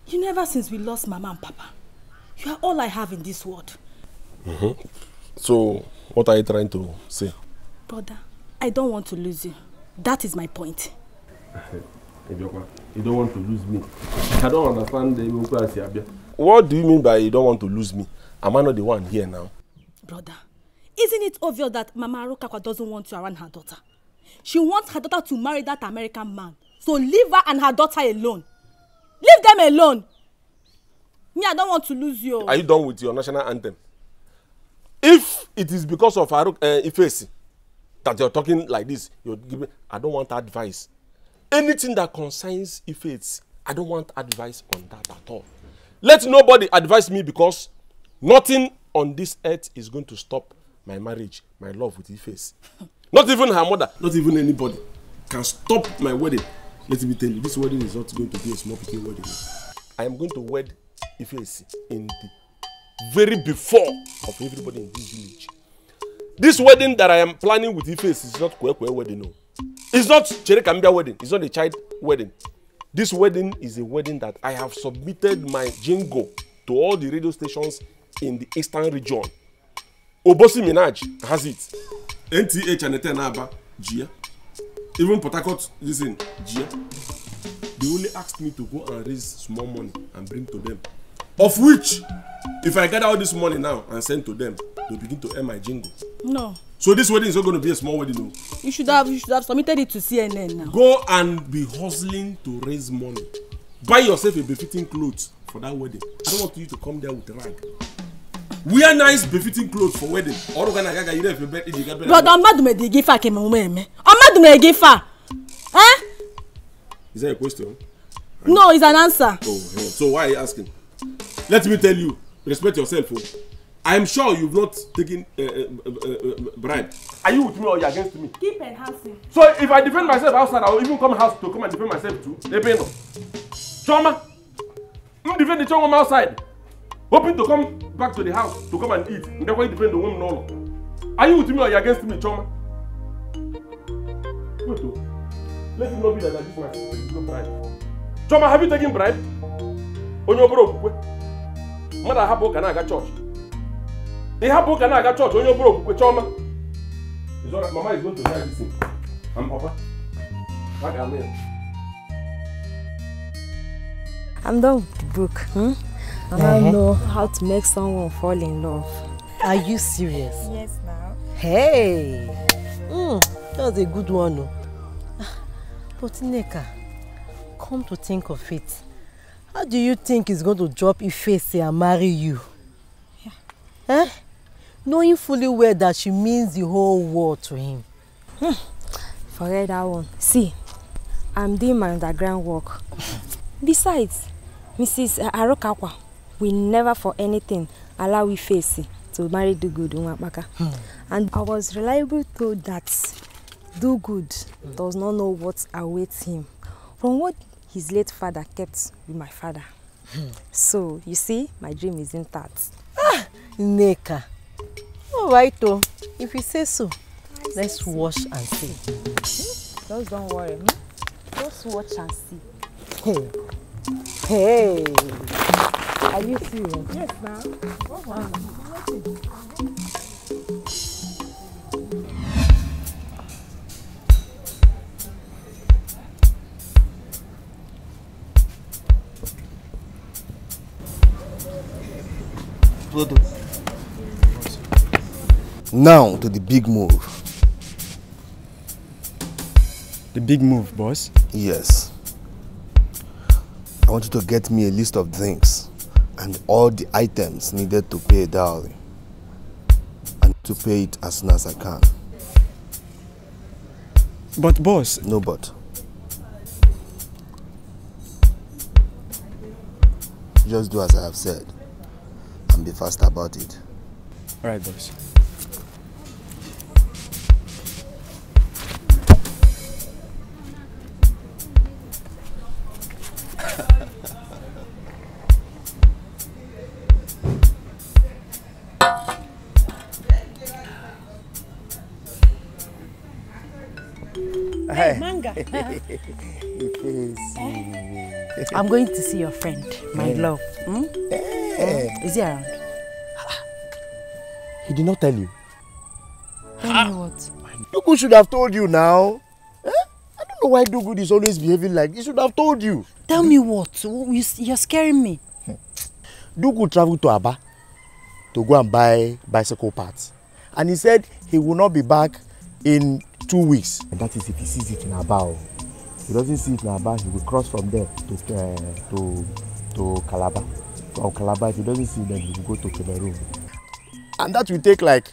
You know, ever since we lost Mama and Papa, you are all I have in this world. So, what are you trying to say? Brother, I don't want to lose you. That is my point. You don't want to lose me. I don't understand the. What do you mean by you don't want to lose me? Am I not the one here now? Brother, isn't it obvious that Mama Arukakwa doesn't want you around her daughter? She wants her daughter to marry that American man. So leave her and her daughter alone. Leave them alone. Me, I don't want to lose you. Are you done with your national anthem? If it is because of Ifesi that you're talking like this, you're giving, I don't want advice. Anything that concerns Ifesi, I don't want advice on that at all. Let nobody advise me, because nothing on this earth is going to stop my marriage, my love with Ifesi. Not even her mother, not even anybody can stop my wedding. Let me tell you, this wedding is not going to be a small picking wedding. I am going to wed Ifesi in the very before of everybody in this village. This wedding that I am planning with Ifesi is not Kwekwe wedding, no. It's not Cherekambia wedding. It's not a child wedding. This wedding is a wedding that I have submitted my jingle to all the radio stations in the eastern region. Obosi Minaj has it. NTH and Etenaba, Gia. Even Port Harcourt, listen, Gia. They only asked me to go and raise small money and bring to them. Of which, if I gather all this money now and send to them, they'll begin to earn my jingle. No. So this wedding is not going to be a small wedding, no. You should have submitted it to CNN now. Go and be hustling to raise money. Buy yourself a befitting clothes for that wedding. I don't want you to come there with a rag. Wear nice befitting clothes for wedding. Brother, I'm mad with the gift. I'm mad with the gift. Eh? Is that a question? No, it's an answer. Oh, yeah. So why are you asking? Let me tell you, respect yourself. Oh. I am sure you've not taken bribe. Are you with me or you against me? Keep enhancing. So if I defend myself outside, I will even come house to come and defend myself too. Choma, defend the Choma outside, hoping to come back to the house to come and eat. And then why defend the woman? No. Are you with me or you against me, Choma? Good too. Let it not be that this man is no bribe. Choma, have you taken bribe? On your bro, mother habo can I get church? They have book and I got church on your bro with Choma. It's all right, Mama is going to hear this thing. I'm Papa. What am I? I'm done with the book. I don't know how to make someone fall in love. Are you serious? Yes, now. Hey! That was a good one. No? But Nneka, come to think of it, how do you think he's going to drop Ifesi and marry you? Yeah. Eh? Knowing fully well that she means the whole world to him. Forget that one. See, I'm doing my underground work. Besides, Mrs. Arokakwa will never for anything allow we face to marry Do Good Nwapaka. And I was reliably told that Do Good does not know what awaits him from what his late father kept with my father. So, you see, my dream is intact. Neka. All right, though. If you say so, let's watch and see. Just don't worry. Just watch and see. Hey. Hey. Are you serious? Yes, ma'am. Oh, wow. Now to the big move. The big move, boss? Yes. I want you to get me a list of drinks and all the items needed to pay a dowry. And to pay it as soon as I can. But boss... No but. Just do as I have said. And be fast about it. Alright, boss. Hey, Manga. I'm going to see your friend, my love. Is he around? He did not tell you. Tell me what? Dugu should have told you now. I don't know why Dugu is always behaving like this. He should have told you. Tell me what? You're scaring me. Dugu traveled to Aba to go and buy bicycle parts. And he said he will not be back in 2 weeks. And that is if he sees it in Aba. If he doesn't see it in Aba, he will cross from there to Calabar. From Calabar, if he doesn't see it, then he will go to Cameroon. And that will take like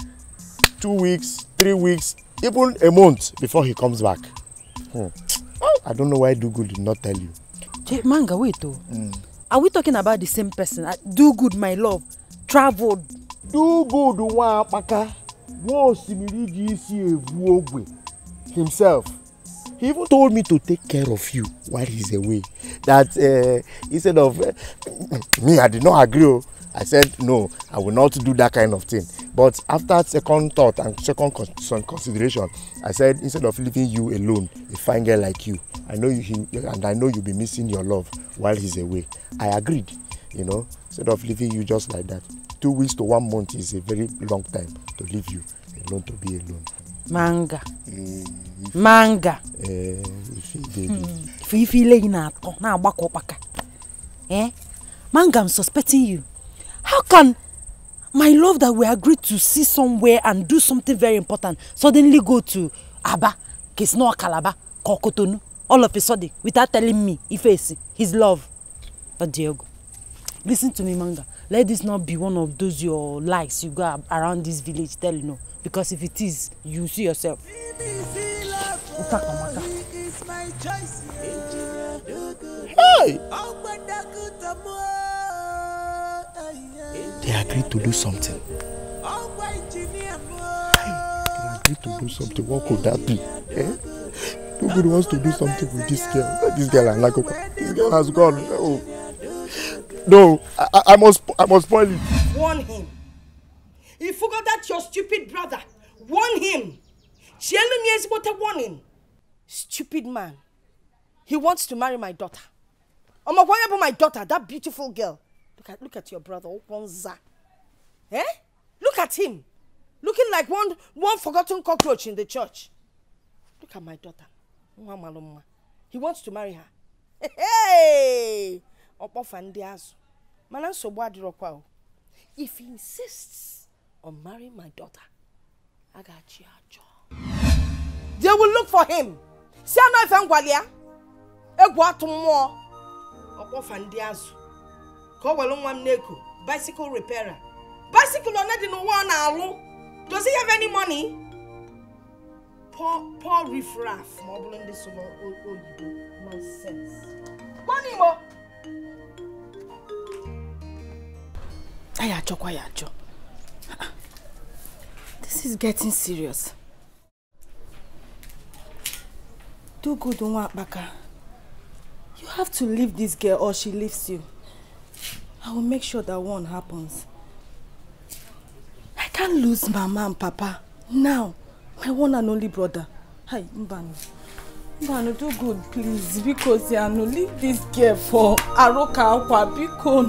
2 weeks, 3 weeks, even a month before he comes back. I don't know why Dugu did not tell you. Manga, wait though. Are we talking about the same person? Do Good, my love, traveled. Do Good, himself. He even told me to take care of you while he's away. That instead of me, I did not agree. I said no, I will not do that kind of thing. But after second thought and second consideration, I said instead of leaving you alone, a fine girl like you, I know you'll be missing your love while he's away. I agreed, you know, instead of leaving you just like that. 2 weeks to 1 month is a very long time to leave you alone, to be alone. Manga. Manga. Manga, I'm suspecting you. How can my love that we agreed to see somewhere and do something very important suddenly go to Aba, Kisnoa, Calabar, Kokotonu, all of a sudden, without telling me his love? But Diego, listen to me, Manga. Let this not be one of those your lies you go around this village tell you no. Because if it is, you see yourself. Hey! They agreed to do something. They agreed to do something. What could that be? Nobody wants to do something with this girl. This girl and Lagoka. This girl has gone. Oh. No, I must spoil it. Warn him. He forgot that your stupid brother. Warn him. Chielu is what a warning. Stupid man. He wants to marry my daughter. Why about my daughter, that beautiful girl? Look at your brother, Oponza. Look at him. Looking like one forgotten cockroach in the church. Look at my daughter. He wants to marry her. Hey! If he insists on marrying my daughter, I got you a job. They will look for him. See, I know if I'm Gwalia. Egwatummo. Oponfandiazu. Kowalon Neko. Bicycle repairer. Bicycle on that in one. Does he have any money? Poor riffraff. Mobbling this over nonsense. Money, Ayacho. This is getting serious. Do good, Baka. You have to leave this girl or she leaves you. I will make sure that one happens. I can't lose Mama and Papa. Now, my one and only brother. Hi, Mbano. Mbano, do good, please. Because I no leave this girl for Aroka Akwa. Because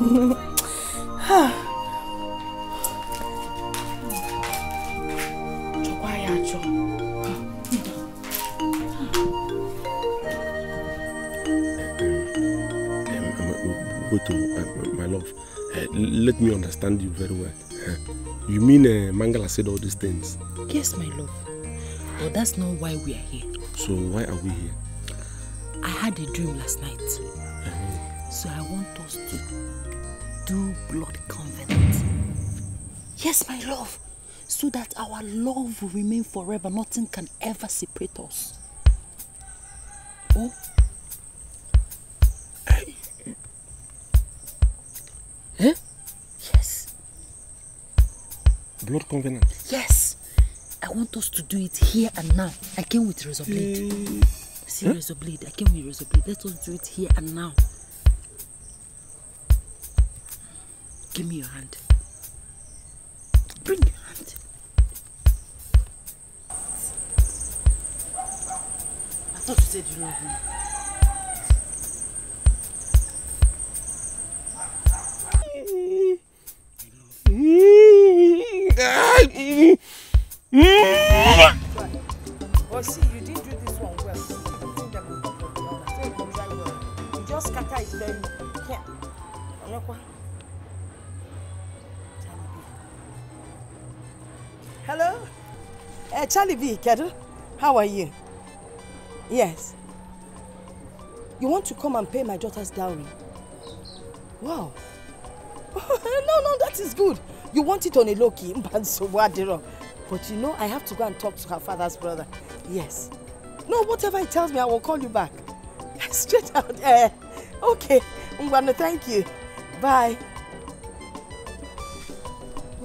my love, let me understand you very well. You mean Mangala said all these things? Yes, my love. But that's not why we are here. So why are we here? I had a dream last night. So I want us to do blood covenant. Yes, my love. So that our love will remain forever. Nothing can ever separate us. Oh? Huh? Yes. Blood covenant? Yes. I want us to do it here and now. I came with razor blade. See, razor blade. I came with razor blade. Let us do it here and now. Give me your hand. Bring your hand. I thought you said you love me. Well, see, you didn't do this one well. You think that will be good. So you can try well. You just scatter it then. Yeah. Hello? Charlie B, Kedu? How are you? Yes. You want to come and pay my daughter's dowry? Wow. No, that is good. You want it on a low-key, but you know, I have to go and talk to her father's brother. Yes. No, whatever he tells me, I will call you back. Straight out. Okay. Thank you. Bye.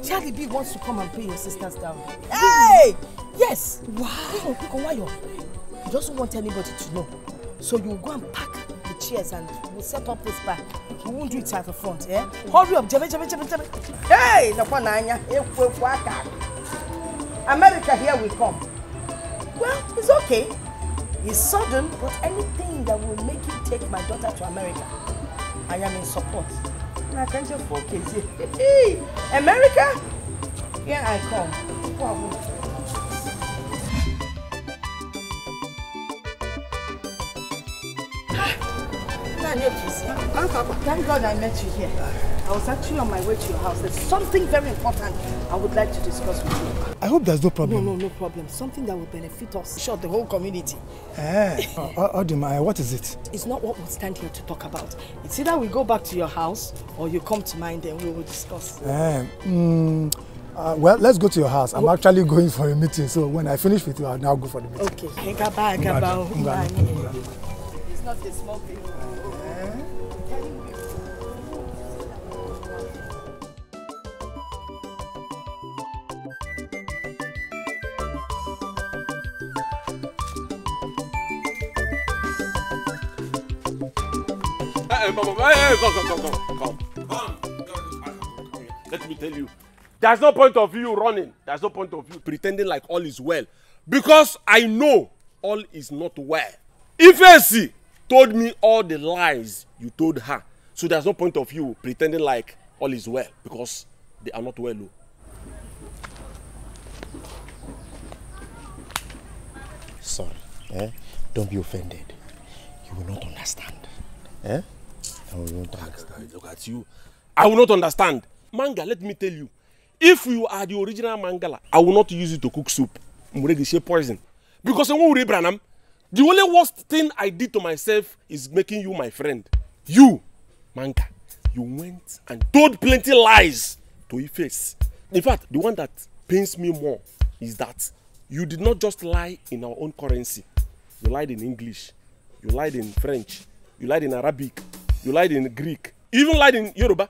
Charlie B wants to come and pay your sister's dowry. Hey! Yes! Wow. He doesn't want anybody to know. So you go and pack the chairs and we'll set up this back. We won't do it at the front, eh? Hurry up, Jebe. Hey! America, here we come. Well, it's okay. It's sudden, but anything that will make you take my daughter to America, I am in support. I can't just focus. America? Here I come. Wow. Thank God I met you here. I was actually on my way to your house. There's something very important I would like to discuss with you. I hope there's no problem. No problem. Something that will benefit us, sure, the whole community. Odima, what is it? It's not what we'll stand here to talk about. It's either we go back to your house or you come to mine, then we will discuss. Well, let's go to your house. I'm actually going for a meeting, so when I finish with you, I'll now go for the meeting. Okay. It's not a small thing. Come. Let me tell you, there's no point of you running. There's no point of you pretending like all is well. Because I know all is not well. Ifesi told me all the lies you told her. So there's no point of you pretending like all is well. Because they are not well. Sorry. Don't be offended. You will not understand. I will not understand. Look at you. I will not understand. Manga, let me tell you. If you are the original Mangala, I will not use it to cook soup. Muregi poison. Because the only worst thing I did to myself is making you my friend. You, Manga, you went and told plenty lies to Ife's. In fact, the one that pains me more is that You did not just lie in our own currency. You lied in English. You lied in French. You lied in Arabic. You lied in Greek. You even lied in Yoruba.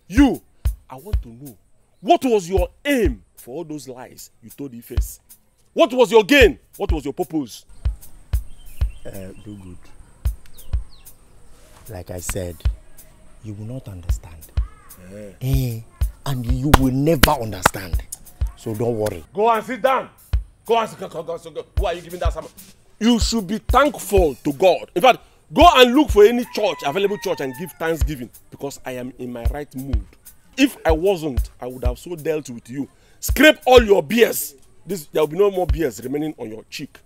You, I want to know, what was your aim for all those lies you told Ife? What was your gain? What was your purpose? Do good. Like I said, you will not understand. And you will never understand. So don't worry. Go and sit down. Go and sit down. Who are you giving that sermon? You should be thankful to God. In fact, go and look for any church, available church, and give thanksgiving, because I am in my right mood. If I wasn't, I would have so dealt with you. Scrape all your beers. There will be no more beers remaining on your cheek.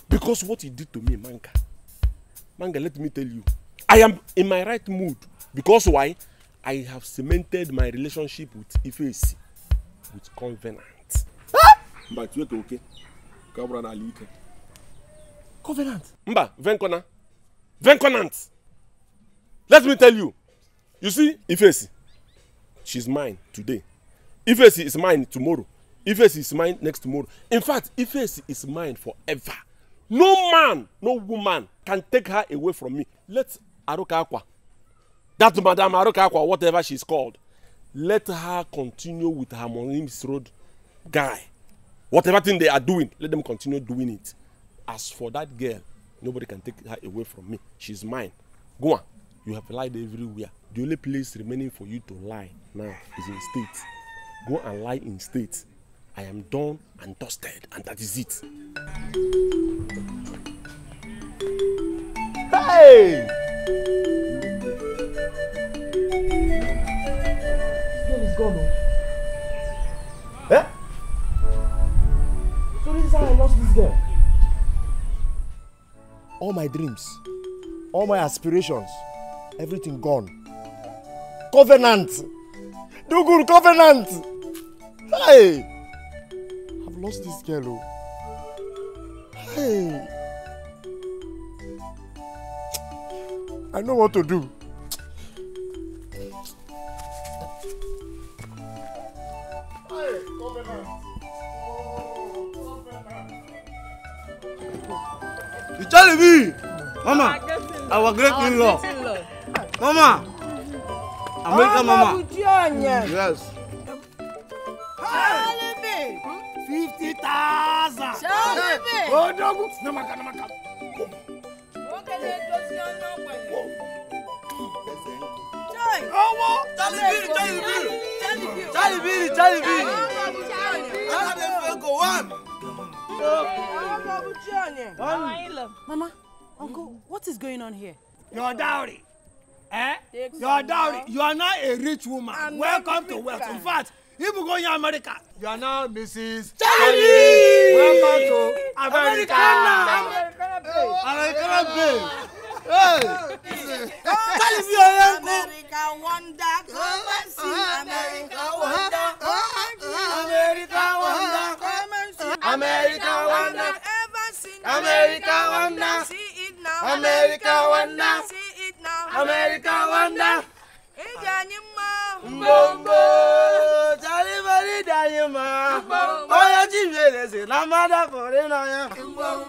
Because what you did to me, Manga, let me tell you, I am in my right mood. Because why? I have cemented my relationship with Ife with covenant. But you okay? Covenant. Mba, Venconant. Let me tell you. You see, Ife, she's mine today. Ife is mine tomorrow. Ife is mine next tomorrow. In fact, Ife is mine forever. No man, no woman can take her away from me. Let Aroka Akwa, that Madam Aroka Akwa, whatever she's called, let her continue with her Monims Road guy. Whatever thing they are doing, let them continue doing it. As for that girl, nobody can take her away from me. She's mine. Go on. You have lied everywhere. The only place remaining for you to lie now is in state. Go and lie in state. I am done and dusted, and that is it. Hey! Where is gone? Eh? So this is how I lost this girl. All my dreams, all my aspirations, everything gone. Covenant! Do good covenant! Hey! I've lost this girl. Oh. Hey! I know what to do. Hey, covenant! You tell me, Mama, our great in-law. Mama, American Mama. Yes. 50,000. Oh, no, no, Mama, Uncle, what is going on here? Your dowry. Eh? Your dowry. You are now a rich woman. Welcome to wealth. In fact, if you go in America, you are now Mrs. Charlie. Welcome to America. American babe. Hey. America wonder, come and see. America wonder, America wonder, come and see. America wonder, ever seen. America wonder, see it now. America wonder, see it now. America wonder. Mbombo, Charlie Bari Dayama. Oya Jimeleze, Namada Forenaya.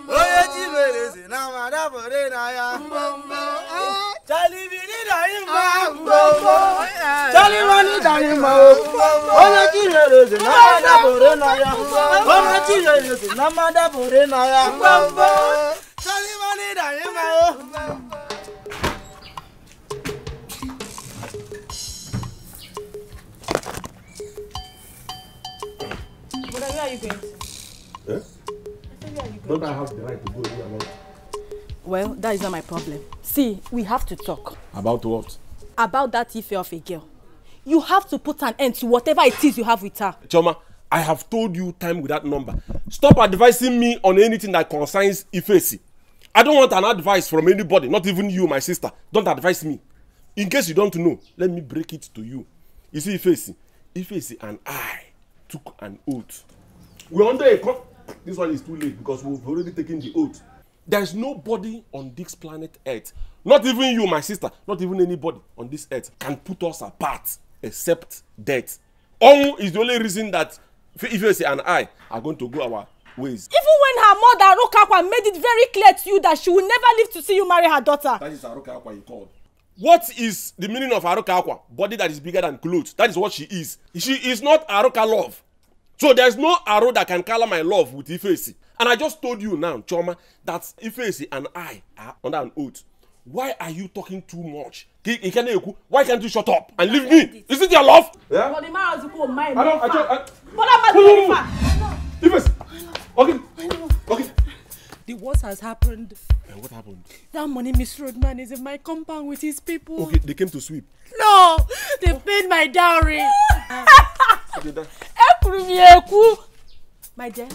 Oya Jimeleze, Namada Forenaya. Charlie Bari Dayama. Charlie Bari Dayama. Oya Jimeleze, Namada Forenaya. Oya Jimeleze, Namada Forenaya. Charlie Bari Dayama. Where are you going to? Eh? Don't I have the right to go here alone? Well, that is not my problem. See, we have to talk. About what? About that Ife of a girl. You have to put an end to whatever it is you have with her. Choma, I have told you time with that number. Stop advising me on anything that concerns Ife. I don't want an advice from anybody, not even you, my sister. Don't advise me. In case you don't know, let me break it to you. You see, Ife and I took an oath. We're under a this one is too late because we've already taken the oath. There's nobody on this planet Earth, not even you, my sister, not even anybody on this earth can put us apart except death. Is the only reason that Ife and I are going to go our ways. Even when her mother, Arokakwa, made it very clear to you that she will never live to see you marry her daughter. That is Arokakwa you called. What is the meaning of Arokakwa? Body that is bigger than clothes. That is what she is. She is not Aroka love. So there's no arrow that can color my love with Ifeisi. And I just told you now, Choma, that Ifeisi and I are under an oath. Why are you talking too much? Why can't you shut up and leave me? Is it your love? Yeah? Okay. The worst has happened. What happened? That money Mr. Rodman is in my compound with his people. Okay, they came to sweep. No, they paid my dowry. My dear,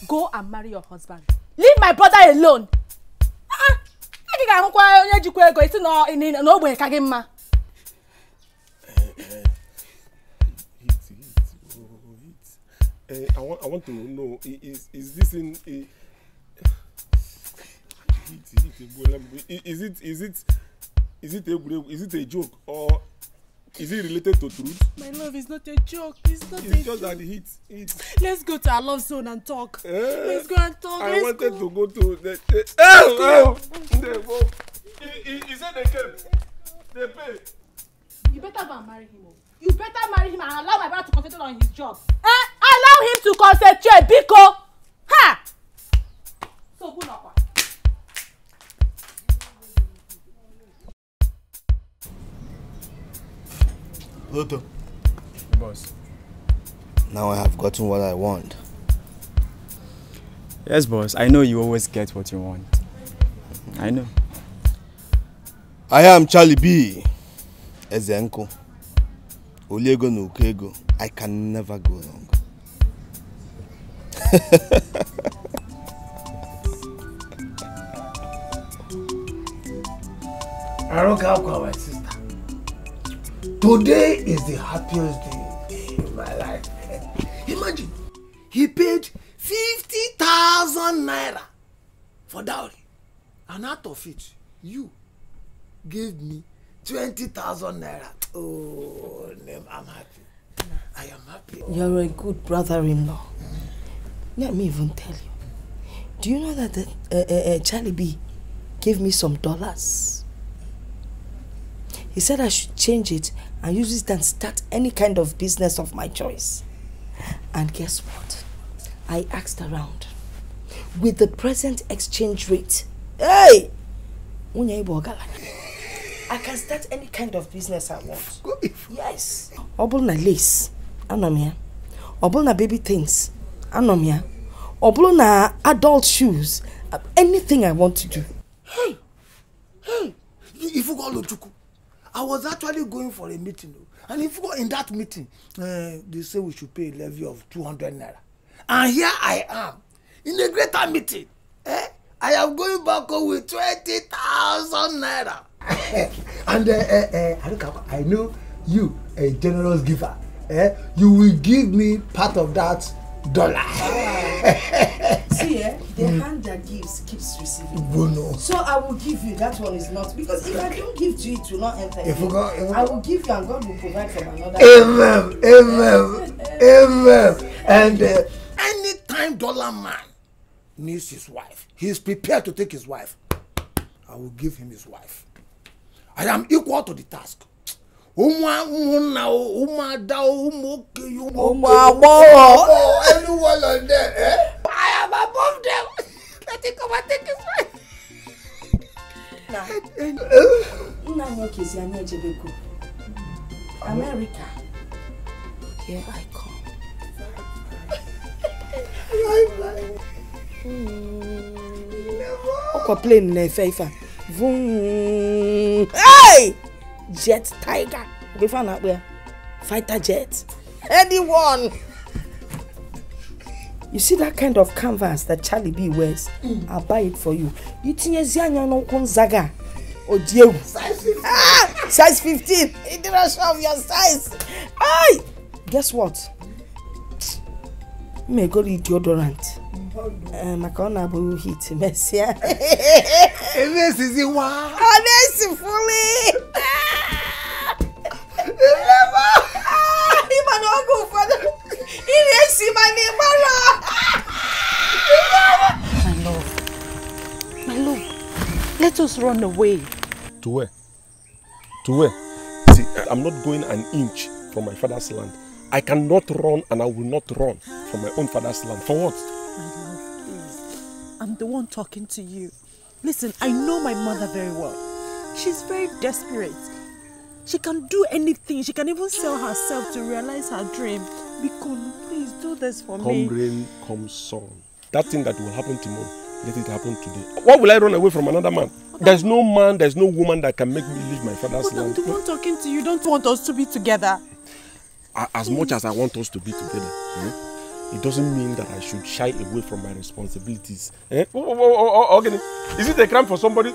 go and marry your husband. Leave my brother alone. I want to know, is this in is it a joke or is it related to truth? My love is not a joke. It's just that it. Let's go to our love zone and talk. Let's go and talk. I wanted to go to the. He said they came. They pay. You better go and marry him. You better marry him and allow my brother to concentrate on his job. Allow him to concentrate, Biko. Ha! So good luck. Loto. Boss. Now I have gotten what I want. Yes, boss. I know you always get what you want. I know. I am Charlie B. Ezenko. Olego no Ukego. I can never go wrong. Arokakwa, my sister. Today is the happiest day in my life. Imagine, he paid 50,000 naira for dowry. And out of it, you gave me 20,000 naira. Oh, I'm happy. I am happy. You're a good brother-in-law. Let me even tell you. Do you know that Charlie B gave me some dollars? He said I should change it and use it and start any kind of business of my choice. And guess what? I asked around. With the present exchange rate, hey! I can start any kind of business I want. Yes. Obulna lace, anomia. Obulna baby things, anomia. Obulna adult shoes, anything I want to do. Hey, if you go Lochuku, I was actually going for a meeting, and if you go in that meeting, they say we should pay a levy of 200 naira. And here I am, in a greater meeting. I am going back home with 20,000 naira. And I know you, a generous giver. You will give me part of that dollar. See, the hand that gives keeps receiving. Bono. So I will give you. That one is not, because if I don't give to you, it will not enter. I will give you, and God will provide from another. Amen. And anytime dollar man needs his wife, he is prepared to take his wife. I will give him his wife. I am equal to the task. Anyone on there, I am above them. Let him come and take his wife. America. Here I come. Plane in favor. Hey! Jet Tiger. We found out where. Fighter jet. Anyone. You see that kind of canvas that Charlie B wears? I'll buy it for you. You think Zianya no Gonzaga or Diego? Size 15. It didn't show off your size. Hey! Guess what? May go eat deodorant. Macona will hit Messia. This is the one. Honest fully. He man go for the. He see my name. us run away. To where? To where? See, I'm not going an inch from my father's land. I cannot run and I will not run from my own father's land. For what? My love, please. I'm the one talking to you. Listen, I know my mother very well. She's very desperate. She can do anything. She can even sell herself to realize her dream. Biko, please do this for me. Come rain, come sun. That thing that will happen tomorrow, let it happen today. Why will I run away from another man? There's no man, there's no woman that can make me leave my father's land. I'm the one talking to you. Don't want us to be together. As much as I want us to be together, it doesn't mean that I should shy away from my responsibilities. Okay. Is it a crime for somebody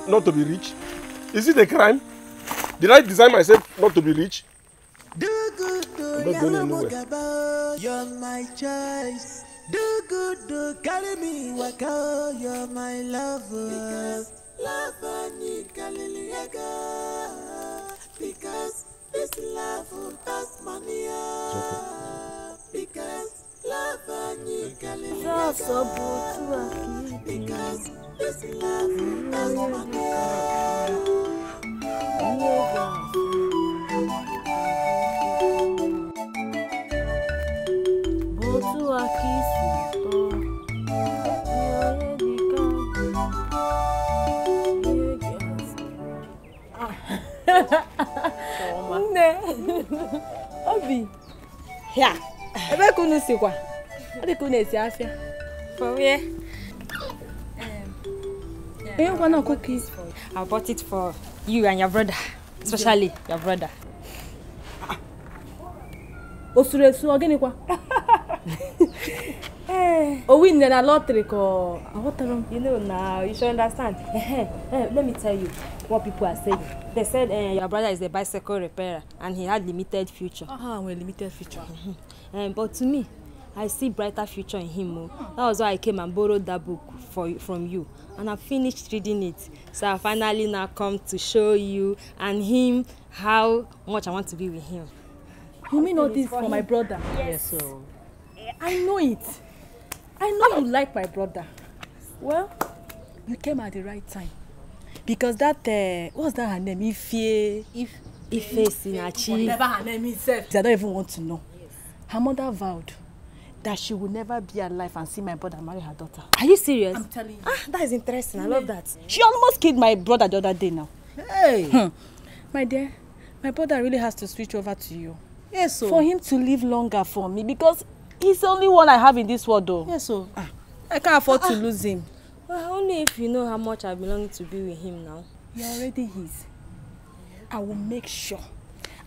not to be rich? Is it a crime? Did I design myself not to be rich? I'm not going anywhere. You're my choice. Do good, do carry me, waka. You're my lover. Because love ni kaliliaga. Because this love will pass money. Because love ni kaliliaga. Because this love will pass money. Obi. Yeah. Ebe kunu sikwa. Ade kunu esi afia. For where? You want to cookies? I bought it for you and your brother, especially your brother. Osuresu ogini kwa? Oh, win the lottery ko. You know now, you should understand. Let me tell you what people are saying. They said your brother is a bicycle repairer and he had limited future. Well, limited future. But to me, I see brighter future in him. That was why I came and borrowed that book from you. And I finished reading it. So I finally now come to show you and him how much I want to be with him. You mean all this for my brother? Yes. So I know it. I know you like my brother. Well, you came at the right time. Because that, what's that her name? Ife Sinachi. Whatever her name is. I don't even want to know. Her mother vowed that she would never be alive and see my brother marry her daughter. Are you serious? I'm telling you. That is interesting. I love that. She almost killed my brother the other day now. Hey! My dear, my brother really has to switch over to you. Yes, so. For him to live longer for me because he's the only one I have in this world though. Yes, so. I can't afford to lose him. Well, only if you know how much I belong to be with him now. You're already his. I will make sure.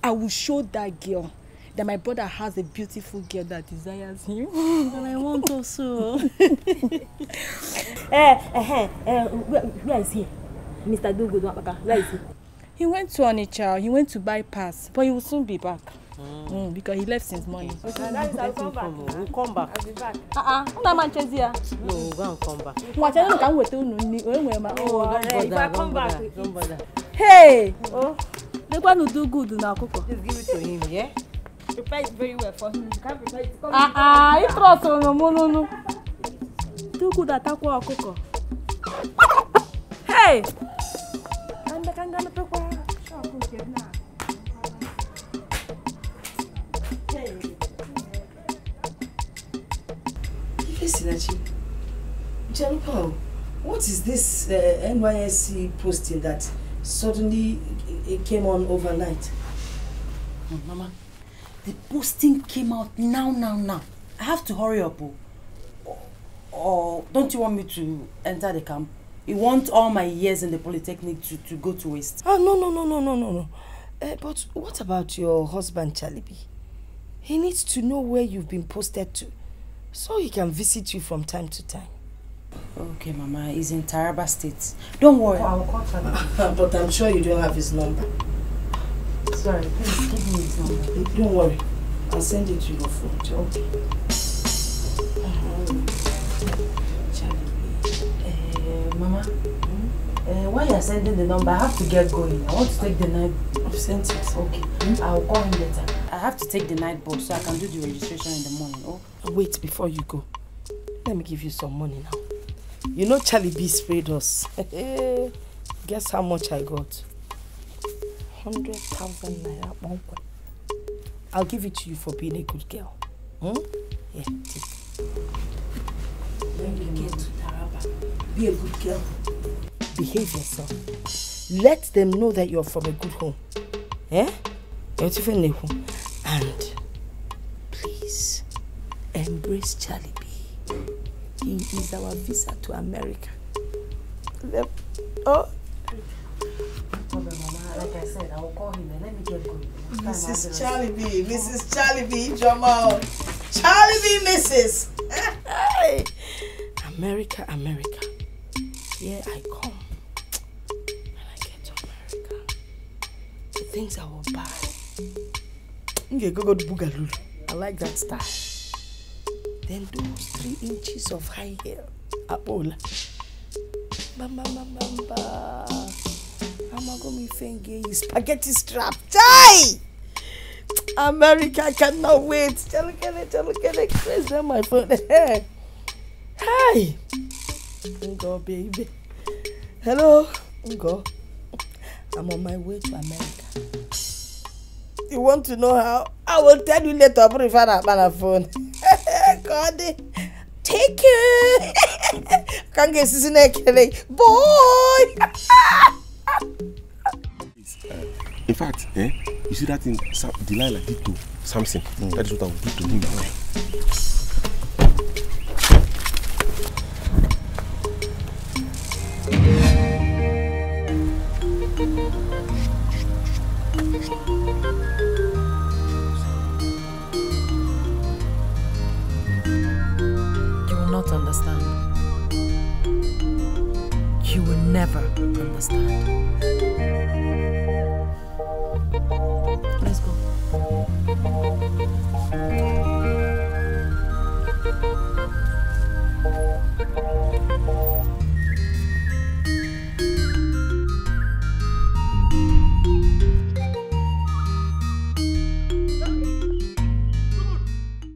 I will show that girl that my brother has a beautiful girl that desires him. And I want also. Where is he? Mr. Dugu, where is he? He went to Onitsha. He went to bypass, but he will soon be back. Because he left since morning. I'll come back. We'll come back. I'll be back. No, we'll go and come back. If I come back. Don't bother. Hey! They're going to do good now, Coco. Just give it to him, yeah? Prepare it very well for him. You can't prepare it. You trust no. Do good at Coco. Hey! Sinachi, Jalupao, what is this NYSC posting that suddenly it came on overnight? Mama, the posting came out now. I have to hurry up. Or don't you want me to enter the camp? You want all my years in the Polytechnic to go to waste? Oh, no. But what about your husband, Chalibi? He needs to know where you've been posted to, so he can visit you from time to time. Okay, Mama, he's in Taraba State. Don't worry, I'll call Chalibi. But I'm sure you don't have his number. Sorry, please give me his number. Don't worry, I'll send it to your phone. Okay. Mama, while you're sending the number, I have to get going. I want to take the night. I've sent it. Okay. I'll call him later. I have to take the night bus so I can do the registration in the morning. Oh. Wait before you go. Let me give you some money now. You know Charlie B sprayed us. Guess how much I got? 100,000 naira. I'll give it to you for being a good girl. Hmm? Yeah, take. When you get to Taraba, be a good girl. Behave yourself. Let them know that you're from a good home. Eh? And please embrace Charlie B. He is our visa to America. Oh. Like I said, I will call him and let me get going. Mrs. Charlie B, Mrs. Charlie B, Jamal. Charlie B, Mrs. Hey. America, America. Here I come. When I get to America, the things I will buy. Go to Boogaloo. I like that style. Then those 3 inches of high heel. Apola. Bamba, bamba, bamba. I'm going to finger spaghetti strap. Die! America, I cannot wait. Tell it. Where's that my phone? Hi. Go, baby. Hello. Go. I'm on my way to America. You want to know how? I will tell you later. But if I have my phone. God. Take care. Can't get this neck. Boy. In fact, you see that thing Delilah did to Samson. That is what I will do to him now. You will not understand. You will never understand. Let's go.